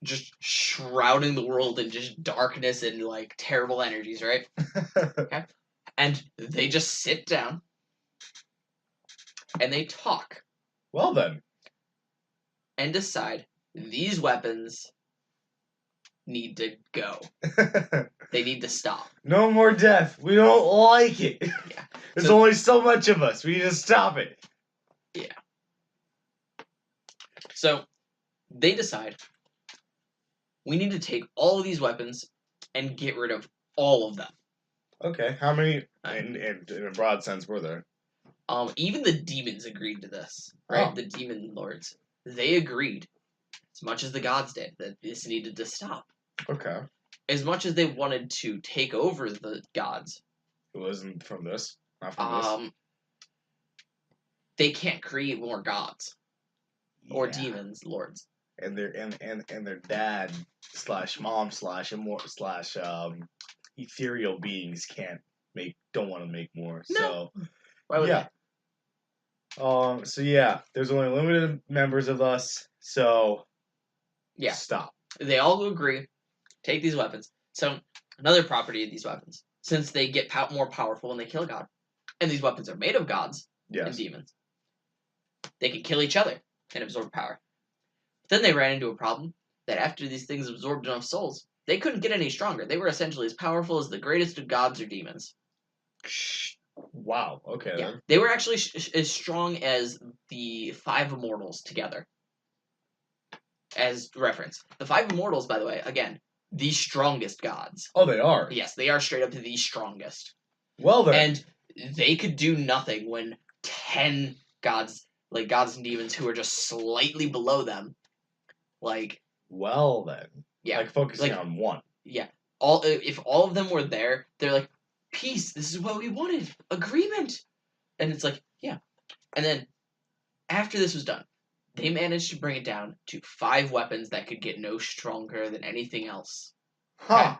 B: just shrouding the world in just darkness and like terrible energies, right? And they just sit down and they talk
A: Well then.
B: and decide these weapons need to go. They need to stop.
A: No more death. We don't like it.
B: Yeah.
A: There's
B: So-
A: only so much of us. We need to stop it.
B: So they decide we need to take all of these weapons and get rid of all of them.
A: Okay. How many, in a broad sense, were there?
B: Even the demons agreed to this, right?
A: Oh.
B: The demon lords. They agreed, as much as the gods did, that this needed to stop.
A: Okay.
B: As much as they wanted to take over the gods,
A: It wasn't from this. Not from this.
B: they can't create more gods or
A: Yeah.
B: demons lords.
A: And their dad / mom / immortal / ethereal beings don't want to make more.
B: No.
A: So
B: Why would
A: yeah. So yeah, there's only limited members of us. So
B: Yeah.
A: stop.
B: They all agree, take these weapons. So another property of these weapons, since they get more powerful when they kill a god, and these weapons are made of gods and
A: Yes.
B: demons, they can kill each other and absorb power. Then they ran into a problem that after these things absorbed enough souls, they couldn't get any stronger. They were essentially as powerful as the greatest of gods or demons.
A: Wow. Okay.
B: Yeah,
A: Then.
B: they were actually as strong as the 5 immortals together. As reference, the 5 immortals, by the way, again, the strongest gods.
E: Oh, they are.
B: Yes, they are straight up the strongest.
E: Well then.
B: And they could do nothing when 10 gods, like gods and demons who are just slightly below them, like,
E: Well then.
B: yeah.
E: Like focusing
B: Like-
E: on one.
B: Yeah. If all of them were there, they're like, peace, this is what we wanted. Agreement. And it's like, yeah. And then after this was done, they managed to bring it down to 5 weapons that could get no stronger than anything else.
E: Huh.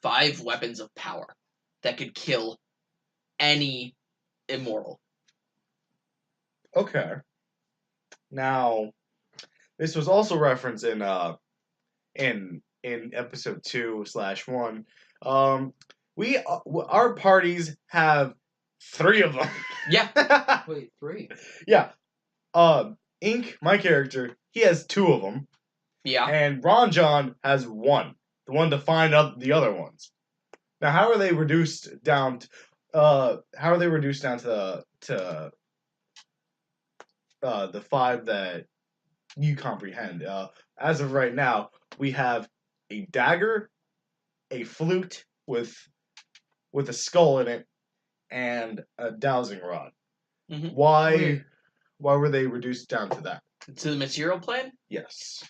B: 5 weapons of power that could kill any immortal.
E: Okay. Now, this was also referenced in episode 2/1. Our parties have 3 of them.
B: Yeah.
D: Wait, 3.
E: Yeah. Ink, my character, he has 2 of them,
B: Yeah.
E: and Ron John has 1. The one to find out the other ones. Now, how are they reduced down? To the 5 that you comprehend? As of right now, we have a dagger, a flute with a skull in it, and a dowsing rod.
B: Mhm.
E: Why?
D: Wait.
E: Why were they reduced down to that?
B: To the material plane?
E: Yes.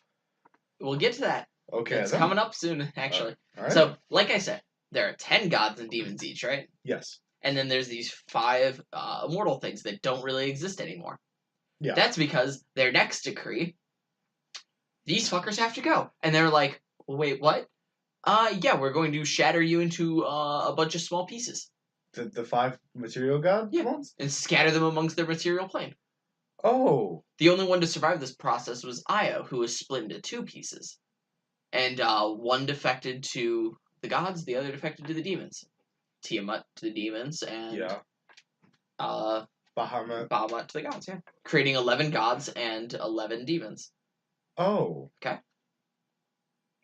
B: We'll get to that.
E: Okay.
B: It's
E: then.
B: coming up soon, actually.
E: All right.
B: So, like I said, there are 10 gods and demons each, right?
E: Yes.
B: And then there's these 5 immortal things that don't really exist anymore.
E: Yeah.
B: That's because their next decree, these fuckers have to go. And they're like, wait, what? Yeah, we're going to shatter you into a bunch of small pieces
E: The 5 material god
B: Yeah.
E: ones.
B: and scatter them amongst their material plane.
E: Oh.
B: The only one to survive this process was Io, who was split into 2 pieces. And one defected to the gods, the other defected to the demons. Tiamat to the demons, and
E: Yeah. Bahamut.
B: Bahamut to the gods, yeah. Creating 11 gods and 11 demons.
E: Oh.
B: Okay.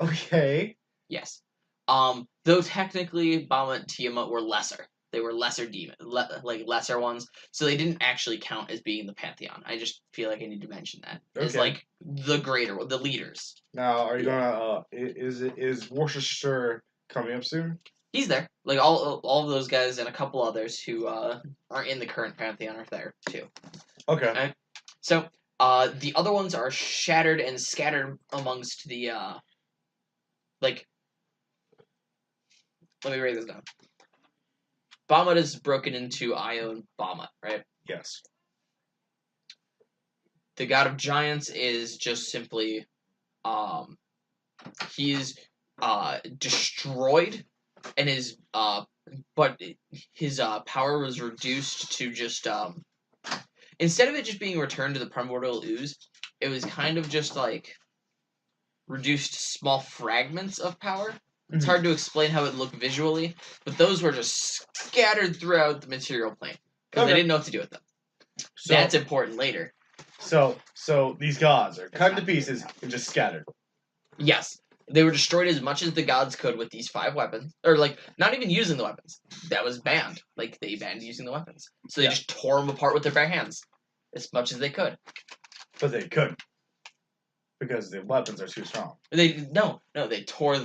E: Okay.
B: Yes. Though technically Bahamut and Tiamat were lesser. They were lesser demon, like lesser ones, so they didn't actually count as being the Pantheon. I just feel like I need to mention that. As
E: Okay.
B: like the greater, the leaders.
E: Now, are you
B: Yeah.
E: gonna? Is Worcestershire coming up soon?
B: He's there. Like all of those guys and a couple others who are in the current Pantheon are there too.
E: Okay.
B: So the other ones are shattered and scattered amongst the like. Let me write this down. Bahamut is broken into Io and Bahamut, right?
E: Yes.
B: The god of giants is just simply he is destroyed, and his but his power was reduced to just instead of it just being returned to the primordial ooze, it was kind of just like reduced to small fragments of power. It's hard to explain how it looked visually, but those were just scattered throughout the material plane because they
E: Okay.
B: didn't know what to do with them.
E: So,
B: That's important later.
E: so these gods are cut into pieces and just scattered.
B: Yes, they were destroyed as much as the gods could with these 5 weapons, or like not even using the weapons. That was banned. Like they banned using the weapons, so they
E: Yeah.
B: just tore them apart with their bare hands as much as they could.
E: But they couldn't because the weapons are too strong.
B: They tore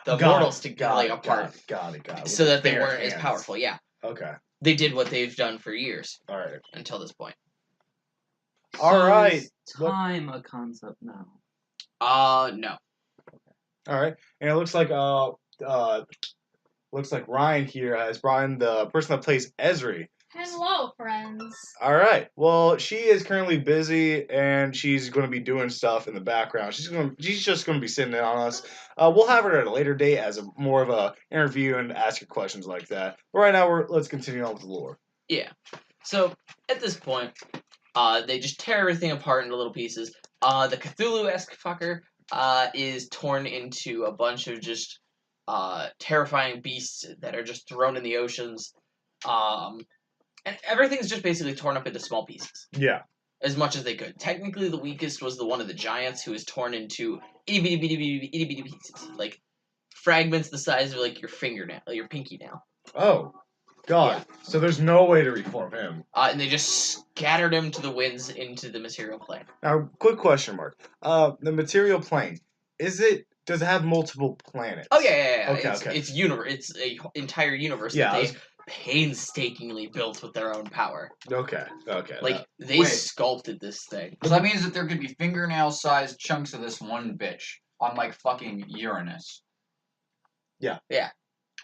B: the
E: Got
B: mortals
E: it,
B: together apart
E: Got it.
B: so
E: With
B: that they
E: bare
B: weren't as
E: hands.
B: powerful. Yeah,
E: Okay.
B: they did what they've done for years
E: All right.
B: until this point.
E: All right.
D: Is time a concept now?
B: No.
E: All right. And it looks like Ryan here has brought in the person that plays Esri.
F: Hello, friends.
E: All right. Well, she is currently busy, and she's going to be doing stuff in the background. She's just going to be sitting in on us. We'll have her at a later date as more of a interview and ask her questions like that. But right now, let's continue on with the lore.
B: Yeah. So at this point, they just tear everything apart into little pieces. The Cthulhu-esque fucker is torn into a bunch of just terrifying beasts that are just thrown in the oceans. And everything's just basically torn up into small pieces.
E: Yeah.
B: As much as they could. Technically, the weakest was the one of the giants who was torn into itty bitty pieces. Like, fragments the size of, like, your fingernail, your pinky nail.
E: Oh, God.
B: Yeah.
E: So there's no way to reform him.
B: And they just scattered him to the winds into the material plane.
E: Now, quick question mark. The material plane. Does it have multiple planets?
B: Oh yeah.
E: Okay,
B: it's
E: okay.
B: it's universe. It's a entire universe
E: Yeah,
B: that they painstakingly built with their own power.
E: Okay.
B: Like they
C: Wait.
B: sculpted this thing.
C: So that means that there could be fingernail-sized chunks of this one bitch on like fucking Uranus.
E: Yeah.
B: Yeah.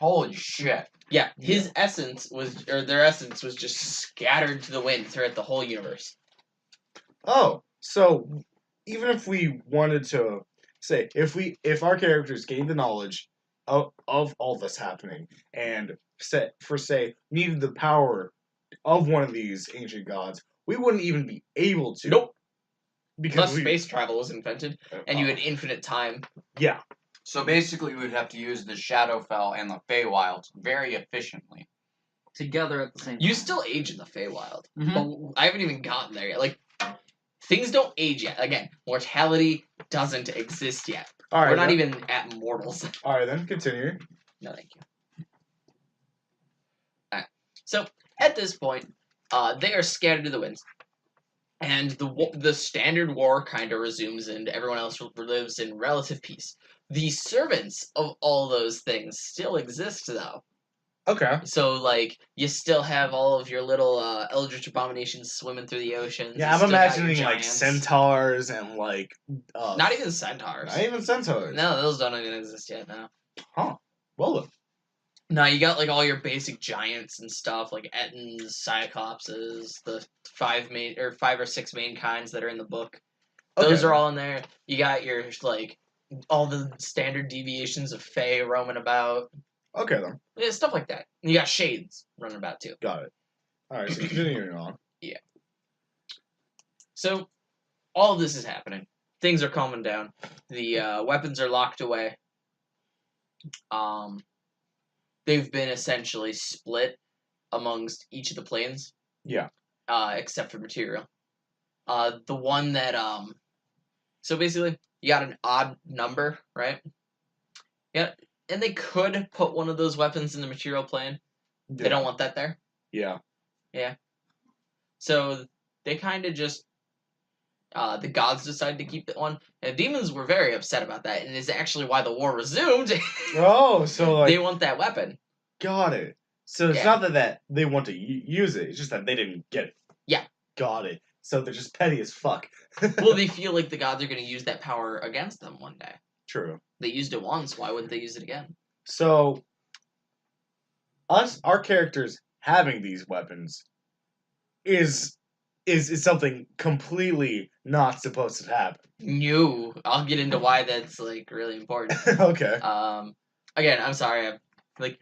C: Holy shit.
B: Yeah, his essence was, or their essence was just scattered to the wind throughout the whole universe.
E: Oh, so even if we wanted to say, if our characters gained the knowledge of all this happening and needed the power of one of these ancient gods, we wouldn't even be able to.
B: Nope.
E: Because
B: Plus, space travel was invented, and you had infinite time.
E: Yeah.
C: So basically, we would have to use the Shadowfell and the Feywild very efficiently.
D: Together at the same time.
B: You still age in the Feywild,
C: Mhm.
B: but I haven't even gotten there yet. Like, things don't age yet. Again, mortality doesn't exist yet.
E: All right.
B: We're not even at mortals.
E: All right, then continue.
B: No, thank you. Alright. So, at this point, they are scattered to the winds. And the standard war kind of resumes, and everyone else lives in relative peace. The servants of all those things still exist, though.
E: Okay.
B: So, like, you still have all of your little eldritch abominations swimming through the oceans.
E: Yeah,
B: You
E: I'm
B: still got your
E: imagining like
B: giants.
E: centaurs and like.
B: Not even centaurs.
E: Not even centaurs.
B: No, those don't even exist yet, no.
E: Huh. Well then.
B: No, you got like all your basic giants and stuff, like Ettins, Cyclopses, the 5 or 6 main kinds that are in the book. Those
E: Okay.
B: are all in there. You got your like all the standard deviations of Fae roaming about.
E: Okay then.
B: Yeah, stuff like that. You got shades running about too.
E: Got it. All right. So continuing on.
B: So all of this is happening. Things are calming down. The weapons are locked away. They've been essentially split amongst each of the planes.
E: Yeah.
B: Except for material. The one that so basically you got an odd number, right? Yeah, and they could put one of those weapons in the material plane. They don't want that there.
E: Yeah.
B: So they kind of just the gods decided to keep that one. And demons were very upset about that, and is actually why the war resumed.
E: Oh, so like
B: They want that weapon.
E: got it. So it's
B: Yeah.
E: not that they want to use it; it's just that they didn't get it.
B: Yeah.
E: Got it. So they're just petty as fuck.
B: Well, they feel like the gods are going to use that power against them one day.
E: True.
B: They used it once. Why wouldn't they use it again?
E: So our characters having these weapons is something completely not supposed to happen.
B: No, I'll get into why that's like really important.
E: Okay.
B: Again, I'm sorry.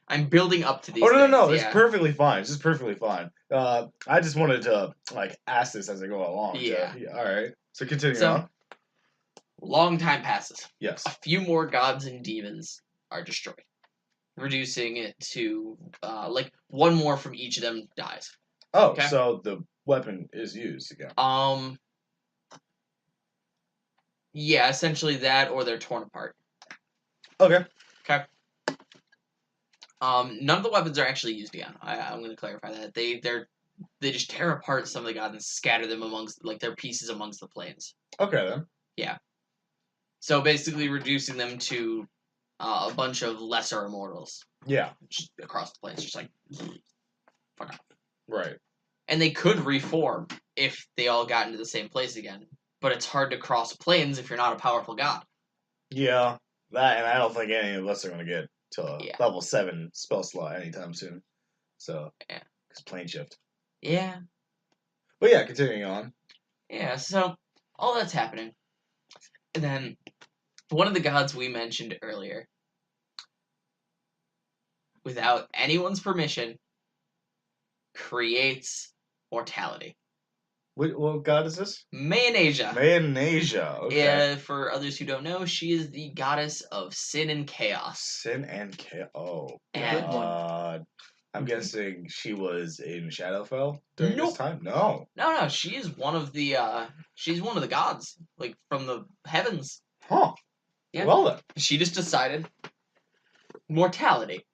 B: I'm building up to these.
E: Oh no,
B: things,
E: it's
B: yeah.
E: perfectly fine. It's just perfectly fine. I just wanted to like ask this as I go along.
B: Yeah.
E: All right. So continue
B: So-
E: on.
B: Long time passes.
E: Yes.
B: A few more gods and demons are destroyed, reducing it to like one more from each of them dies.
E: Oh,
B: Okay.
E: so the weapon is used again.
B: Yeah, essentially that, or they're torn apart.
E: Okay.
B: None of the weapons are actually used again. I'm going to clarify that they just tear apart some of the gods and scatter them amongst like their pieces amongst the planes.
E: Okay then.
B: So basically, reducing them to a bunch of lesser immortals
E: Yeah.
B: just across the planes, just like fuck off.
E: Right.
B: And they could reform if they all got into the same place again, but it's hard to cross planes if you're not a powerful god.
E: Yeah. That, and I don't think any of us are gonna get to a
B: Yeah.
E: level 7 spell slot anytime soon. So.
B: Yeah.
E: Because plane shift.
B: Yeah.
E: But yeah, continuing on.
B: Yeah, so all that's happening. And then one of the gods we mentioned earlier, without anyone's permission, creates mortality.
E: What god is this?
B: Mayonasia.
E: Mayonasia. Okay.
B: Yeah, for others who don't know, she is the goddess of sin and chaos.
E: Sin and chaos. Oh
B: And-
E: God. I'm guessing she was in Shadowfell during
B: Nope.
E: this time. No.
B: No, she is one of the she's one of the gods, like from the heavens.
E: Huh.
B: Yeah.
E: Well then.
B: She just decided mortality.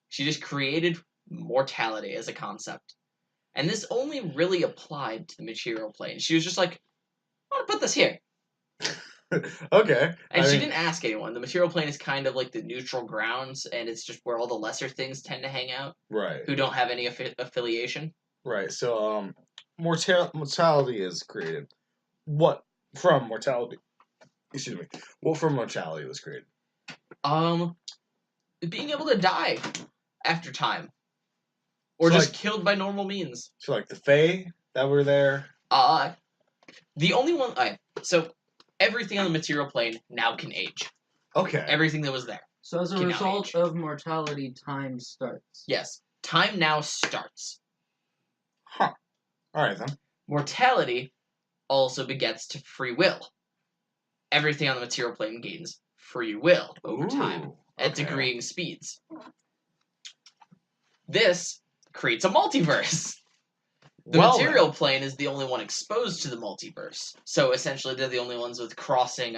B: She just created mortality as a concept. And this only really applied to the material plane. She was just like, I want to put this here.
E: Okay.
B: And
E: I
B: she
E: mean,
B: didn't ask anyone. The material plane is kind of like the neutral grounds, and it's just where all the lesser things tend to hang out,
E: right.
B: who don't have any affiliation.
E: Right. So, mortality is created. What from mortality? Excuse me. What from mortality was created?
B: Being able to die after time, or
E: So,
B: just
E: like,
B: killed by normal means.
E: so like the Fae that were there.
B: The only one. So everything on the material plane now can age.
E: Okay.
B: Everything that was there.
D: So as a
B: Can now
D: result
B: age.
D: of mortality, time starts.
B: Yes, time now starts.
E: Huh. All right then.
B: Mortality also begets to free will. Everything on the material plane gains free will over time
E: Ooh,
B: at
E: okay.
B: degreeing speeds. This creates a multiverse. The
E: Well,
B: material plane is the only one exposed to the multiverse. So essentially they're the only ones with crossing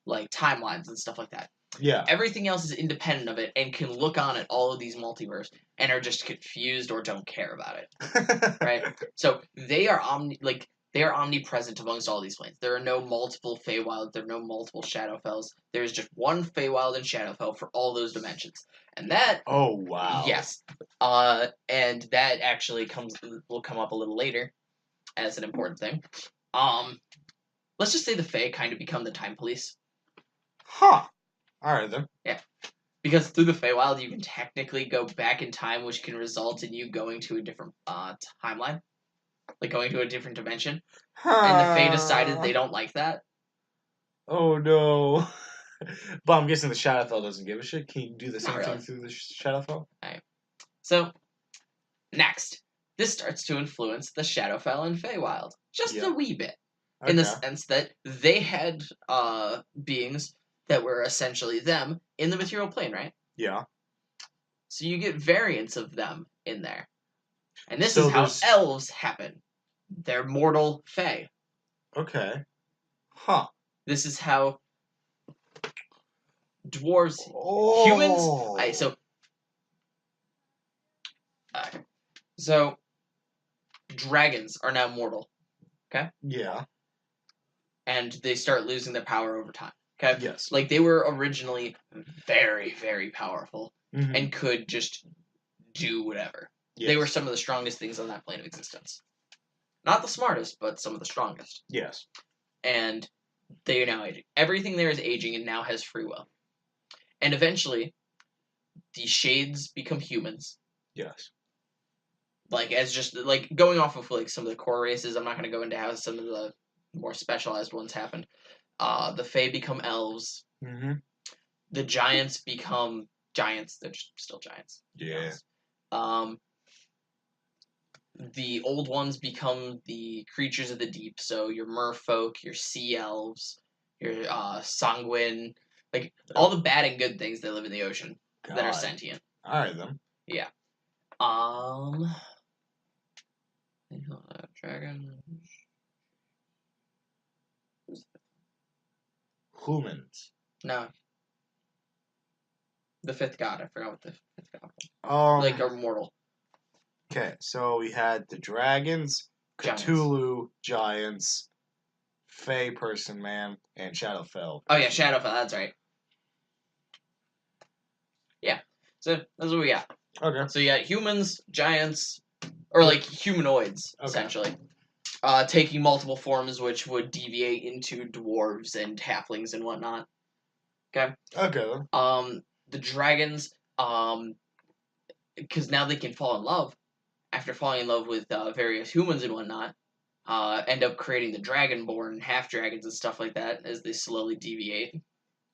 B: like timelines and stuff like that.
E: Yeah.
B: Everything else is independent of it and can look on at all of these multiverse and are just confused or don't care about it. Right? So they are omnipresent amongst all these planes. There are no multiple Feywild, there are no multiple Shadowfells. There is just one Feywild and Shadowfell for all those dimensions. And that
E: Oh wow.
B: yes. And that actually will come up a little later as an important thing. Let's just say the Fae kind of become the time police.
E: Huh. All right then.
B: Yeah. Because through the Feywild, you can technically go back in time, which can result in you going to a different timeline. Like going to a different dimension. And the Fae decided they don't like that.
E: Oh no. But I'm guessing the Shadowfell doesn't give a shit. Can you do the same
B: Not
E: thing
B: really.
E: through the Shadowfell?
B: So, next. This starts to influence the Shadowfell and Feywild. Just
E: Yeah.
B: a wee bit.
E: Okay.
B: In the sense that they had beings that were essentially them in the material plane, right?
E: Yeah.
B: So you get variants of them in there. And this
E: So
B: is how
E: there's-
B: elves happen. They're mortal Fae.
E: Okay. Huh.
B: This is how dwarves,
E: Oh.
B: humans. So dragons are now mortal,
E: Yeah.
B: and they start losing their power over time. Okay,
E: Yes.
B: like they were originally very, very powerful
E: Mhm.
B: and could just do whatever.
E: Yes.
B: They were some of the strongest things on that plane of existence. Not the smartest, but some of the strongest.
E: Yes.
B: And they are now aging. Everything there is aging and now has free will. And eventually, the shades become humans.
E: Yes.
B: Like as just like going off of like some of the core races. I'm not going to go into how some of the more specialized ones happened. The Fae become elves.
E: Mm-hmm.
B: The giants become giants. They're just still giants.
E: Yeah.
B: The old ones become the creatures of the deep. So your merfolk, your sea elves, your sanguine, like all the bad and good things that live in the ocean that are
E: God.
B: sentient.
E: All right then.
B: Yeah. Dragon.
E: Humans.
B: No. The fifth god. I forgot what the fifth god was. Like are mortal.
E: Okay, so we had the dragons,
B: Giants.
E: Cthulhu, giants, Fey person man, and Shadowfell.
B: Oh yeah, Shadowfell. That's right. Yeah. So that's what we got.
E: Okay.
B: So you got humans, giants, or like humanoids,
E: Okay.
B: essentially. Taking multiple forms, which would deviate into dwarves and halflings and whatnot. Okay.
E: Okay.
B: The dragons, because now they can fall in love. After falling in love with various humans and whatnot, end up creating the dragonborn half dragons and stuff like that as they slowly deviate.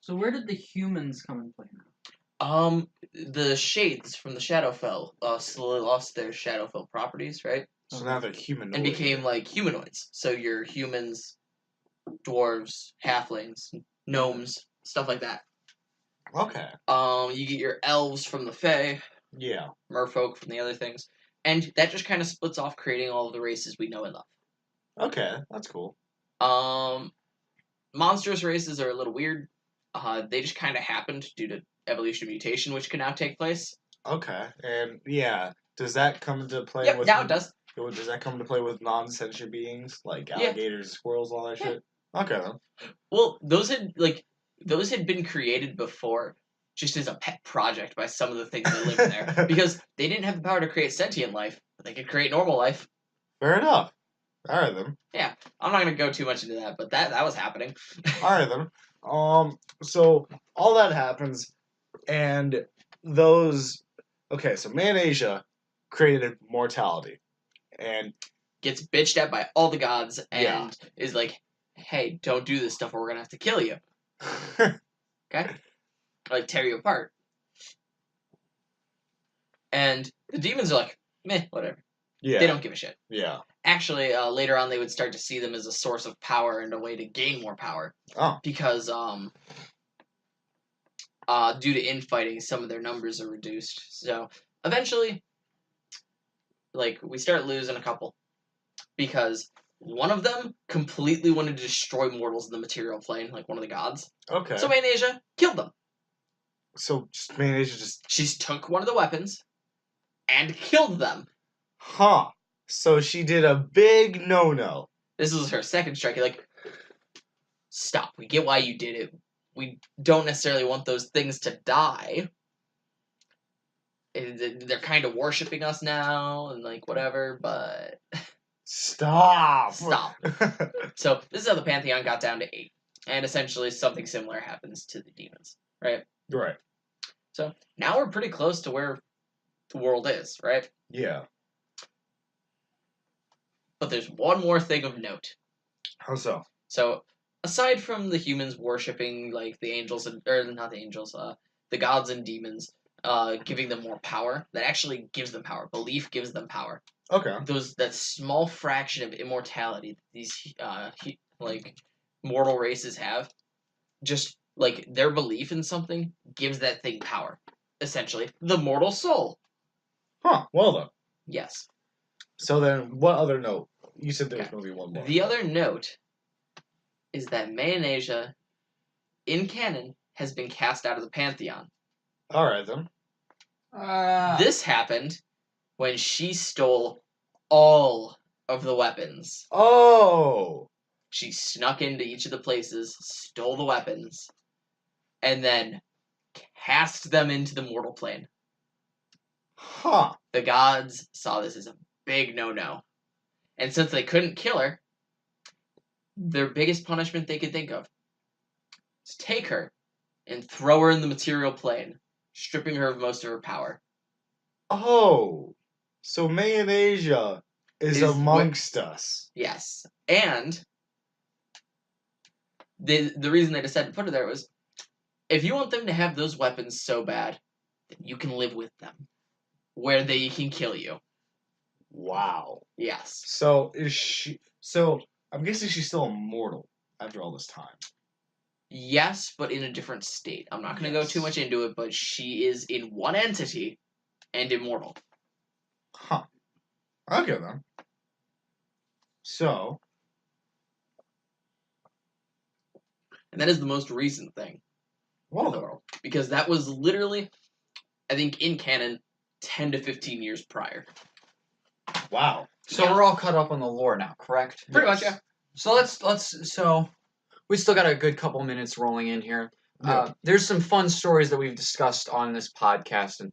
D: So where did the humans come in play now?
B: The shades from the Shadowfell slowly lost their Shadowfell properties, right?
E: So now they're humanoid.
B: And became like humanoids. So you're humans, dwarves, halflings, gnomes, stuff like that.
E: Okay.
B: You get your elves from the Fae,
E: Yeah.
B: merfolk from the other things, and that just kind of splits off, creating all of the races we know and love.
E: Okay, that's cool.
B: Monstrous races are a little weird. They just kind of happened due to evolution mutation, which can now take place.
E: Okay, and yeah, does that come into play
B: Yep,
E: with?
B: now it does.
E: Does that come into play with non-sentient beings like alligators, squirrels, all that shit? Okay then.
B: Well, those had been created before, just as a pet project by some of the things that live in there, because they didn't have the power to create sentient life, but they could create normal life.
E: Fair enough. All right then.
B: I'm not gonna go too much into that, but that was happening.
E: All right then.
A: So all that happens, and those. Okay, so Man Asia created mortality, and
B: Gets bitched at by all the gods and
A: Yeah.
B: is like, "Hey, don't do this stuff, or we're gonna have to kill you." Okay, like tear you apart. And the demons are like, meh, whatever.
A: yeah,
B: They don't give a shit.
A: yeah.
B: Actually, later on, they would start to see them as a source of power and a way to gain more power.
A: Oh.
B: Because due to infighting, some of their numbers are reduced. So eventually, like, we start losing a couple. Because one of them completely wanted to destroy mortals in the material plane, like one of the gods.
A: Okay.
B: So Man Asia killed them.
A: So just Man Asia just.
B: She took one of the weapons and killed them.
A: Huh. So she did a big no-no.
B: This was her second strike. Like, stop. We get why you did it. We don't necessarily want those things to die. They're kind of worshipping us now and, like, whatever, but...
A: Stop.
B: Stop. So, this is how the Pantheon got down to 8. And essentially, something similar happens to the demons, right?
A: Right.
B: So, now we're pretty close to where the world is, right?
A: Yeah.
B: But there's one more thing of note.
A: How so?
B: So, aside from the humans worshipping, like, the angels, or not the angels, the gods and demons, giving them more power, that actually gives them power. Belief gives them power.
A: Okay.
B: That small fraction of immortality that these, like, mortal races have, just, like, their belief in something gives that thing power. Essentially, the mortal soul.
A: Huh. Well then.
B: Yes.
A: So then, what other note? You said there was
B: Okay.
A: going to be one more.
B: The other note is that Mayonnaise, in canon, has been cast out of the Pantheon.
A: All right then.
B: This happened when she stole all of the weapons.
A: Oh.
B: She snuck into each of the places, stole the weapons, and then cast them into the mortal plane.
A: Huh.
B: The gods saw this as a big no-no. And since they couldn't kill her, their biggest punishment they could think of is take her and throw her in the material plane, stripping her of most of her power.
A: Oh. So Mayonnaise is amongst us.
B: Yes. And the reason they decided to put her there was, if you want them to have those weapons so bad, then you can live with them, where they can kill you.
A: Wow.
B: Yes.
A: So is she? So I'm guessing she's still immortal after all this time.
B: Yes, but in a different state. I'm not going to go too much into it, but she is in one entity and immortal.
A: Huh. Okay then. So.
B: And that is the most recent thing in the
A: Well.
B: world. Because that was literally, I think, in canon, 10 to 15 years prior.
A: Wow.
C: So
B: Yeah.
C: we're all caught up on the lore now, correct?
B: Pretty much, yeah.
C: So so we still got a good couple minutes rolling in here.
A: Yeah.
C: There's some fun stories that we've discussed on this podcast, and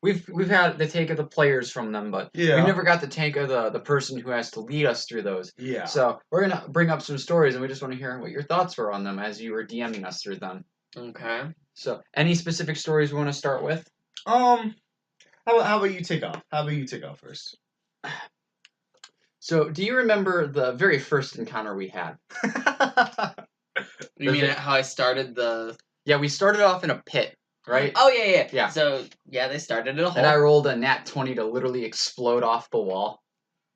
C: we've had the take of the players from them, but
A: Yeah.
C: we never got the take of the person who has to lead us through those.
A: Yeah.
C: So we're gonna bring up some stories, and we just want to hear what your thoughts were on them as you were DMing us through them.
B: Okay.
C: So any specific stories we want to start with?
A: How about you take off? How about you take off first?
C: So do you remember the very first encounter we had?
B: You mean how I started the...
C: Yeah, we started off in a pit, right?
B: Oh, yeah.
C: Yeah.
B: So, yeah, they started in a hole.
C: And I rolled a nat 20 to literally explode off the wall.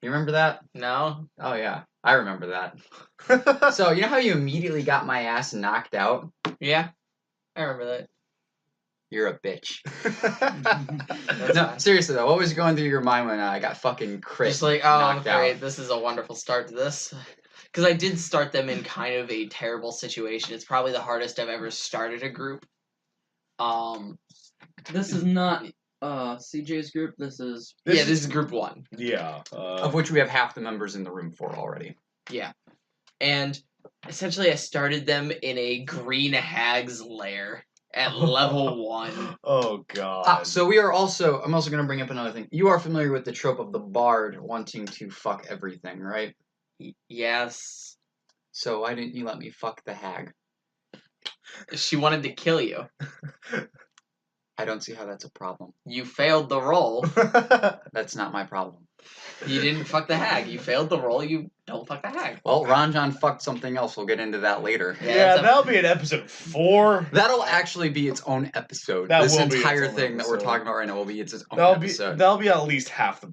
C: You remember that?
B: No?
C: Oh, yeah. I remember that. So, you know how you immediately got my ass knocked out?
B: Yeah. I remember that.
C: You're a bitch.
B: That's
C: No,
B: fine.
C: seriously though, what was going through your mind when I got fucking crit
B: Just like, oh,
C: knocked
B: great,
C: out?
B: this is a wonderful start to this. Because I did start them in kind of a terrible situation. It's probably the hardest I've ever started a group.
D: This is not CJ's group. This is
B: This is group 1.
A: Yeah.
C: Of which we have half the members in the room for already.
B: And Essentially, I started them in a green hag's lair at level 1.
A: Oh god.
C: So we are also. I'm also going to bring up another thing. You are familiar with the trope of the bard wanting to fuck everything, right?
B: Yes.
C: So why didn't you let me fuck the hag?
B: She wanted to kill you.
C: I don't see how that's a problem.
B: You failed the roll.
C: That's not my problem.
B: You didn't fuck the hag. You failed the roll. You don't fuck the hag.
C: Well, Ranjan fucked something else. We'll get into that later.
A: Yeah, that'll be in episode 4.
C: That'll actually be its own episode.
A: That
C: This
A: will be its
C: entire
A: own
C: thing that we're
A: episode.
C: talking about right now will be its own episode.
A: That'll be at least half of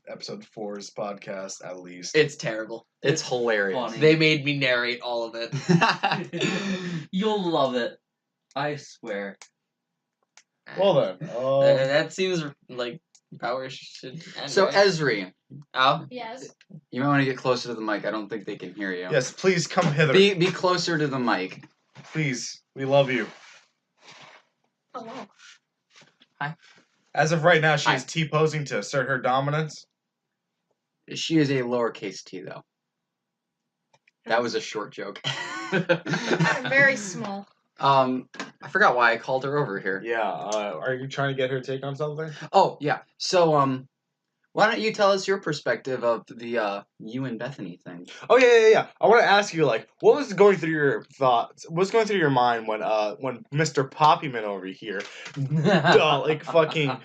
A: episode 4's podcast at least.
B: It's terrible.
C: It's hilarious.
D: funny.
B: They made me narrate all of it.
D: You'll love it. I swear.
A: Well then,
B: That seems like Power should end.
C: So
B: right?
C: Esri,
B: Oh,
F: Yes.
C: you might want to get closer to the mic. I don't think they can hear you.
A: yes, please come hither.
C: Be closer to the mic.
A: Please, we love you.
F: Hello.
A: As of right now, she
C: Hi.
A: is T-posing to assert her dominance.
C: She is a lowercase t, though. That was a short joke.
F: Very small.
C: I forgot why I called her over here.
A: Yeah, are you trying to get her take on something?
C: Oh, yeah. So, why don't you tell us your perspective of the, you and Bethany thing?
A: Oh yeah. I want to ask you, like, what was going through your thoughts? What's going through your mind when Mr. Poppyman over here, like fucking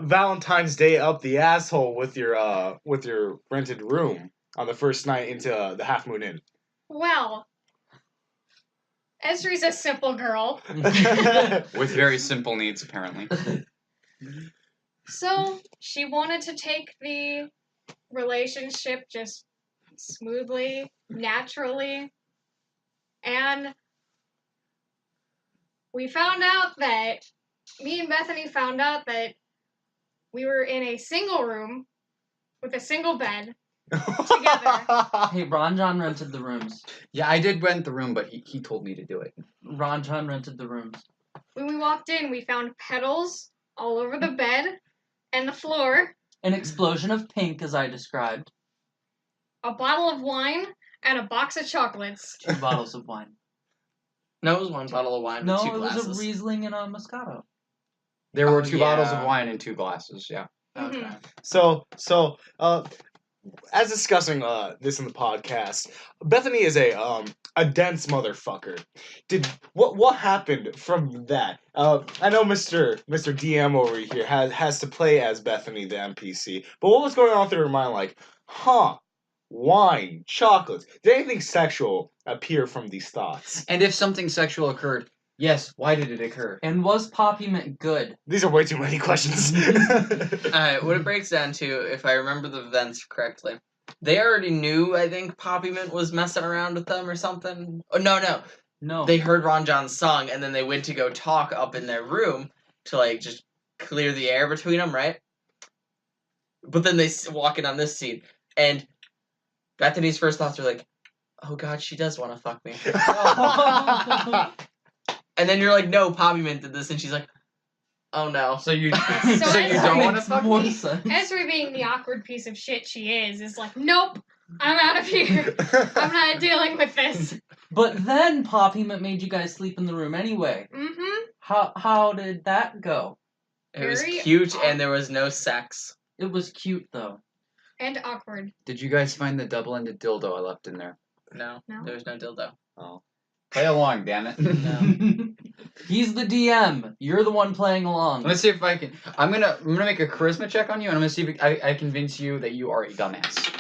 A: Valentine's Day up the asshole with your rented room on the first night into the Half Moon Inn?
F: Well, Esri's a simple girl.
C: With very simple needs, apparently.
F: So she wanted to take the relationship just smoothly, naturally, and me and Bethany found out that we were in a single room with a single bed together.
D: Hey, Ranjan rented the rooms.
C: Yeah, I did rent the room, but he told me to do it.
D: Ranjan rented the rooms.
F: When we walked in, we found petals all over the bed and the floor,
D: An explosion of pink, as I described.
F: a bottle of wine, and a box of chocolates.
D: 2 bottles of wine.
B: no, it was 1 bottle of wine
D: No,
B: with 2
D: it
B: glasses.
D: was a Riesling and a Moscato.
C: There were
B: Oh,
C: 2 bottles
B: yeah.
C: of wine and 2 glasses, yeah.
B: Okay.
A: So, as discussing this in the podcast, Bethany is a dense motherfucker. What happened from that? I know Mr. DM over here has to play as Bethany the NPC, but what was going on through her mind? Like, wine, chocolates. Did anything sexual appear from these thoughts?
C: And if something sexual occurred, yes, why did it occur?
D: And was Poppy Mint good?
A: These are way too many questions.
B: Alright, what it breaks down to, if I remember the events correctly, they already knew, I think, Poppy Mint was messing around with them or something. Oh, no.
D: No.
B: They heard Ranjan's song, and then they went to go talk up in their room to, like, just clear the air between them, right? But then they walk in on this scene, and Bethany's first thoughts are like, oh god, she does want to fuck me. And then you're like, no, Poppy Mint did this, and she's like, oh no.
C: So you,
F: So
C: so you don't want to
D: Makes
C: fuck
D: more
C: me?
D: sense.
F: Esri, being the awkward piece of shit she is like, nope, I'm out of here. I'm not dealing with this.
D: But then Poppy Mint made you guys sleep in the room anyway.
F: Mm-hmm.
D: How did that go?
B: It was
F: Very
B: cute, and there was no sex.
D: It was cute though.
F: And awkward.
C: Did you guys find the double-ended dildo I left in there?
B: No,
F: No.
B: there was no dildo.
C: Oh. Play along, damn it.
D: He's the DM. You're the one playing along.
C: Let's see if I can. I'm gonna make a charisma check on you, and I'm gonna see if I convince you that you are a dumbass.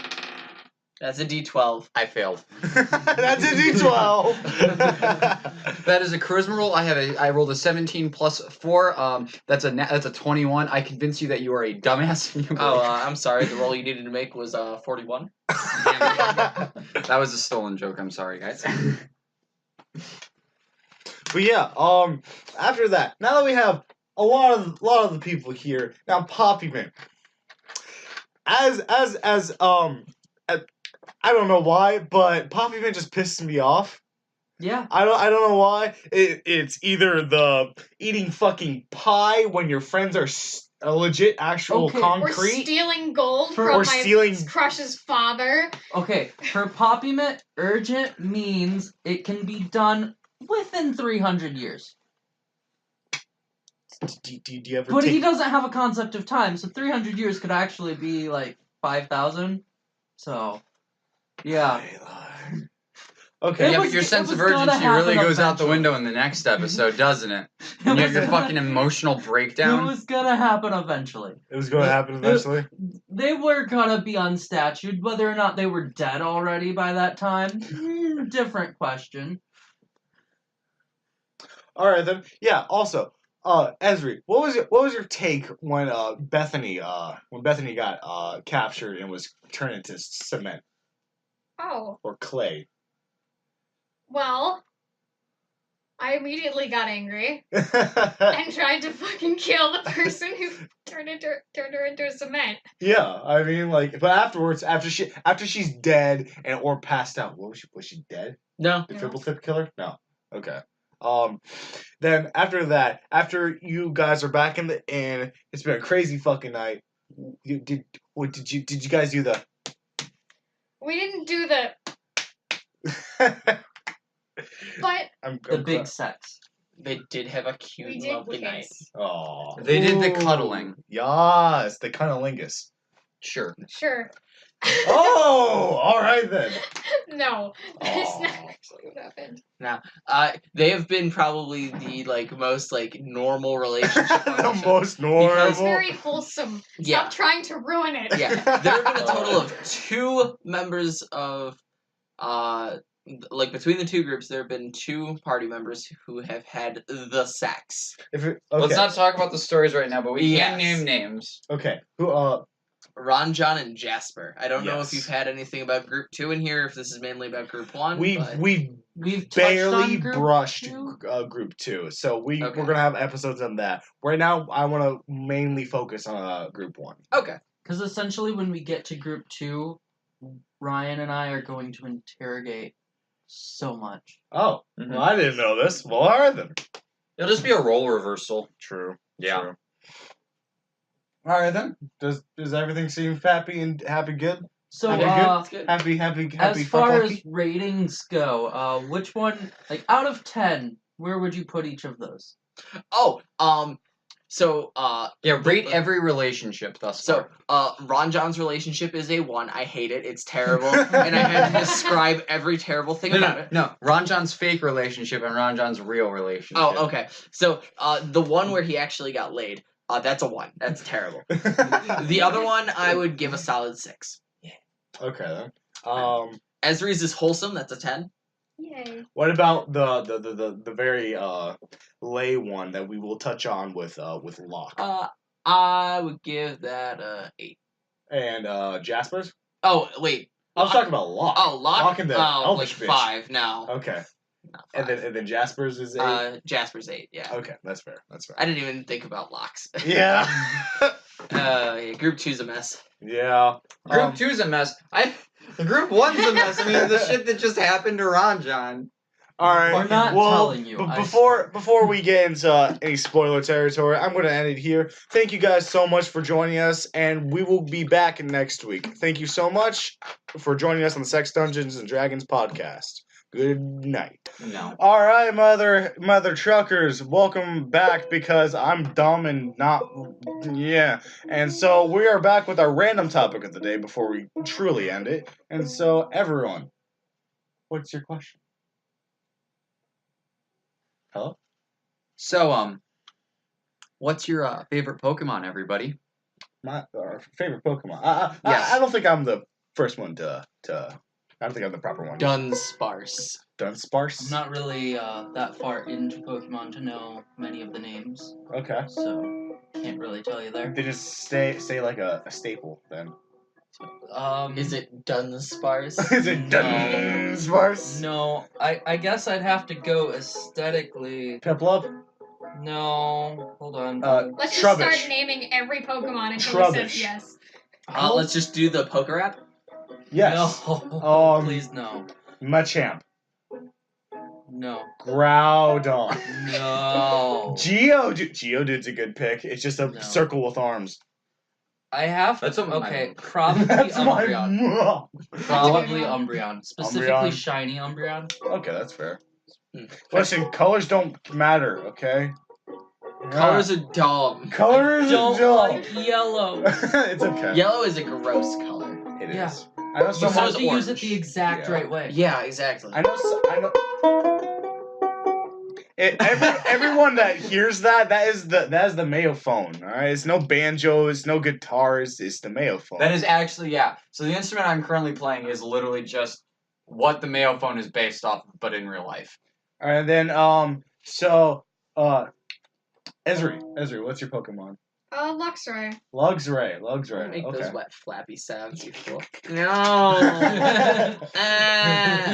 B: That's a D12.
C: I failed.
A: That's a D12.
C: That is a charisma roll. I rolled a 17 plus 4. That's a 21. I convince you that you are a dumbass.
B: Oh, I'm sorry. The roll you needed to make was 41.
C: That was a stolen joke. I'm sorry, guys.
A: But yeah, after that, now that we have a lot of the people here, now Poppy Mint, as I don't know why, but Poppy Mint just pisses me off.
D: Yeah.
A: I don't know why. It's either the eating fucking pie when your friends are A legit, actual
D: Okay.
F: Or
A: concrete.
F: stealing gold
D: Or
F: from my
A: stealing-
F: crush's father.
D: Okay, for Popiment, urgent means it can be done within 300 years.
A: Do you ever
D: But
A: take...
D: he doesn't have a concept of time, so 300 years could actually be like 5,000. So, yeah.
A: Okay.
D: It
C: Yeah,
D: was-
C: but your
D: it
C: sense
D: was
C: of urgency
D: gonna
C: really
D: happen
C: goes out the
D: eventually.
C: window in the next episode, doesn't it?
D: It
C: And you have
D: was
C: your
D: gonna-
C: fucking emotional
D: It
C: breakdown.
D: was gonna happen eventually.
A: It was going to happen eventually.
D: They were gonna be unstatued. Whether or not they were dead already by that time, different question.
A: All right then. Yeah. Also, Ezri, what was your take when Bethany got captured and was turned into cement
F: Oh,
A: or clay?
F: well, I immediately got angry
A: yeah.
F: and tried to fucking kill the person who turned her into cement.
A: I mean, like, but afterwards, after she's dead and or passed out, was she dead?
B: No.
A: The
F: No.
A: triple tip killer? No. Okay. Then after that, after you guys are back in the inn, it's been a crazy fucking night. Did you guys do the?
F: We didn't do the, but
D: The big sex.
B: They did have a
F: we
B: cute,
F: did
B: lovely night.
F: kiss.
A: Oh.
C: They did the cuddling.
A: Yes, the cunnilingus.
C: Sure.
F: Sure.
A: Oh, all right then.
F: No, that's not
A: Aw.
F: actually what happened.
B: They have been probably the most normal relationship. on
A: The
B: show.
A: most
F: It's
A: normal.
F: very wholesome.
B: Yeah.
F: Stop trying to ruin it.
B: Yeah, there have been a total of 2 members of, between the 2 groups, there have been 2 party members who have had the sex.
A: Okay.
C: Let's not talk about the stories right now, but we
B: Yes.
C: can name names.
A: Okay. Who?
B: Ron, John, and Jasper. I don't know
A: Yes.
B: if you've had anything about Group 2 in here, if this is mainly about Group 1.
A: We
B: but...
D: We've touched
A: barely
D: on group
A: brushed
D: two.
A: group 2, so we're
B: Okay.
A: gonna have episodes on that. Right now, I want to mainly focus on group 1.
B: Okay.
D: Because essentially, when we get to group 2, Ryan and I are going to interrogate so much.
A: Oh,
C: Mhm.
A: well, I didn't know this. Well, all right then.
C: It'll just be a role reversal.
A: True.
C: Yeah.
A: True. All right then. Does everything seem happy good?
D: So,
A: Happy good?
B: That's good.
A: Happy.
D: as far
A: fucky?
D: as ratings go, which one, out of 10, where would you put each of those?
B: Oh, so,
C: Yeah, rate every relationship thus
B: So,
C: far.
B: Ron John's relationship is a 1. I hate it. It's terrible. And I had to describe every terrible thing about it.
C: No. Ron John's fake relationship and Ron John's real relationship.
B: Oh, okay. So, the one where he actually got laid, that's a 1. That's terrible. The other one, I would give a solid 6.
A: Okay then.
B: Ezri's is wholesome. That's a 10.
F: Yay.
A: What about the very lay one that we will touch on with Locke
B: I would give that a 8.
A: and Jasper's?
B: Oh, wait.
A: I was talking about Locke.
B: Oh, Locke?
A: Locke and the elvish bitch.
B: 5. No.
A: Okay.
B: Not
A: And
B: 5.
A: then Jasper's is 8.
B: Jasper's 8. Yeah.
A: Okay, that's fair.
B: I didn't even think about locks.
A: Yeah.
B: Yeah, Group 2's a mess.
A: Yeah.
C: Group 2's a mess. Group 1's a mess. I mean, the shit that just happened to Ron John.
A: All right.
D: We're not
A: well,
D: telling you,
A: b-
D: I
A: before we get into any spoiler territory, I'm going to end it here. Thank you guys so much for joining us, and we will be back next week. Thank you so much for joining us on the Sex Dungeons and Dragons podcast. Good night.
C: No.
A: All right, mother truckers, welcome back because I'm dumb and not, yeah. And so we are back with our random topic of the day before we truly end it. And so everyone, what's your question? Hello?
C: So, what's your favorite Pokemon, everybody?
A: My favorite Pokemon.
C: Yes.
A: I don't think I'm the first one to. I don't think I'm the proper one.
B: Dunsparce.
A: Dunsparce.
D: I'm not really that far into Pokemon to know many of the names,
A: Okay.
D: so can't really tell you there.
A: They just say like a staple then.
B: Is it Dunsparce?
A: Is it Dunsparce?
D: No, I guess I'd have to go aesthetically.
A: Piplup.
D: No, hold on.
F: Let's just start
A: Trubbish.
F: naming every Pokemon until he says
A: Trubbish.
F: yes.
B: Let's just do the poker app.
A: Yes.
D: No, please no.
A: Machamp.
D: No.
E: Groudon.
D: No.
E: Geodude's a good pick. It's just a
D: No.
E: circle with arms.
D: I have to.
C: That's what
D: Okay, probably
E: That's my
D: Umbreon. Probably
F: one.
D: Umbreon. Specifically
E: Umbreon.
D: shiny Umbreon.
E: Okay, that's fair.
B: Hmm.
E: Listen, colors don't matter, okay?
B: Colors are dumb.
E: Colors
D: Don't
E: don't.
D: like yellow.
E: It's okay.
B: Yellow is a gross color.
E: It is.
D: Yeah.
E: I know
D: You
E: someone.
D: have to use it
B: orange.
D: the exact
E: Yeah.
D: right way.
B: Yeah, exactly.
E: I know. Everyone that hears that is the Mayo phone. All right, it's no banjos, no guitars. It's the Mayo phone.
C: That is actually, yeah. So the instrument I'm currently playing is literally just what the Mayo phone is based off of, but in real life.
E: All right, and then Esri, what's your Pokemon?
F: Luxray.
E: Luxray.
B: Don't make
E: Okay.
B: those wet flappy sounds, you fool. No.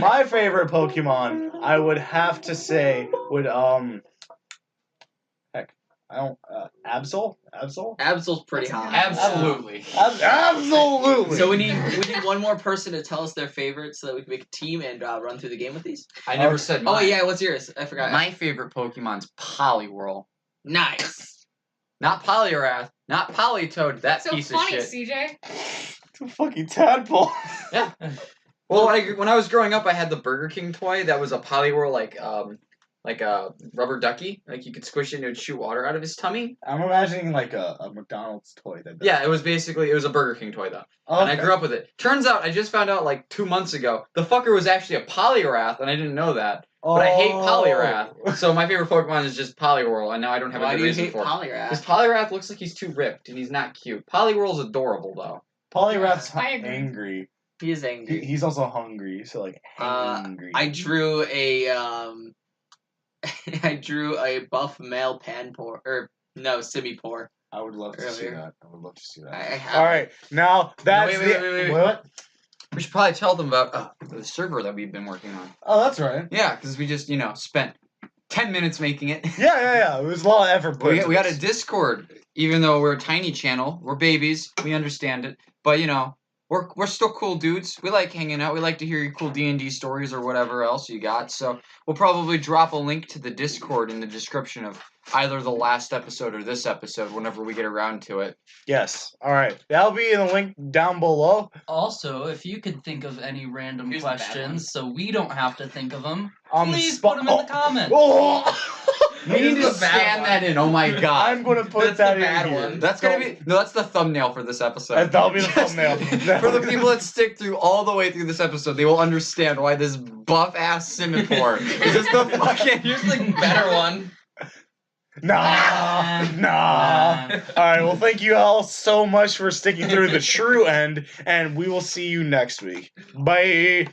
E: My favorite Pokemon, I would have to say, would Absol?
B: Absol's pretty hot.
C: Absolutely.
E: Absolutely.
B: So we need one more person to tell us their favorite so that we can make a team and run through the game with these.
C: I never said
B: Oh
C: mine.
B: yeah, what's yours? I forgot.
C: My favorite Pokemon's Poliwhirl.
B: Nice.
C: Not Poliwrath, not Politoed, that
F: So
C: piece
F: funny,
C: of shit.
F: CJ.
E: It's a fucking tadpole.
C: Yeah. Well, when I was growing up, I had the Burger King toy that was a Poliwhirl, like a rubber ducky. Like you could squish it and it would shoot water out of his tummy.
E: I'm imagining like a McDonald's toy.
C: Yeah, it was a Burger King toy though.
E: Okay.
C: And I grew up with it. Turns out, I just found out like 2 months ago, the fucker was actually a Poliwrath, and I didn't know that. But I hate Poliwrath, so my favorite Pokemon is just Poliwhirl, and now I don't have a
B: Why
C: good
B: do you
C: reason
B: hate
C: for it.
B: Poliwrath?
C: Because Poliwrath looks like he's too ripped, and he's not cute. Poliwhirl's adorable, though.
E: Polyrath's
F: I agree.
E: angry.
B: He is angry.
E: He's also hungry, so like hangry.
B: I drew a I drew a buff male Panpour Simipour.
E: I would love to see
B: earlier.
E: that. I would love to see that.
B: I have
E: All right, now that's
C: wait.
E: What?
C: We should probably tell them about the server that we've been working on.
E: Oh, that's right.
C: Yeah, because we just, spent 10 minutes making it.
E: Yeah. It was a lot of effort. Put into
C: We got a
E: this.
C: Discord, even though we're a tiny channel. We're babies. We understand it. But, we're still cool dudes. We like hanging out. We like to hear your cool D&D stories or whatever else you got. So we'll probably drop a link to the Discord in the description of either the last episode or this episode whenever we get around to it.
E: Yes. All right. That'll be in the link down below.
D: Also, if you could think of any random
B: Here's the bad
D: questions so we don't have to think of them,
E: On the
D: please
E: spot-
D: put them in the comments.
E: Oh!
C: We need to
B: Here's the bad
C: scan
B: one.
C: that in. Oh my god.
E: I'm gonna put
B: That's
E: that
B: the bad
E: in here.
B: one.
C: That's gonna be that's the thumbnail for this episode.
E: That'll be the thumbnail.
C: For the people that stick through all the way through this episode, they will understand why this buff ass Simipour is just the fucking.
B: Here's the better one.
E: Nah. All right. Well, thank you all so much for sticking through the true end, and we will see you next week. Bye.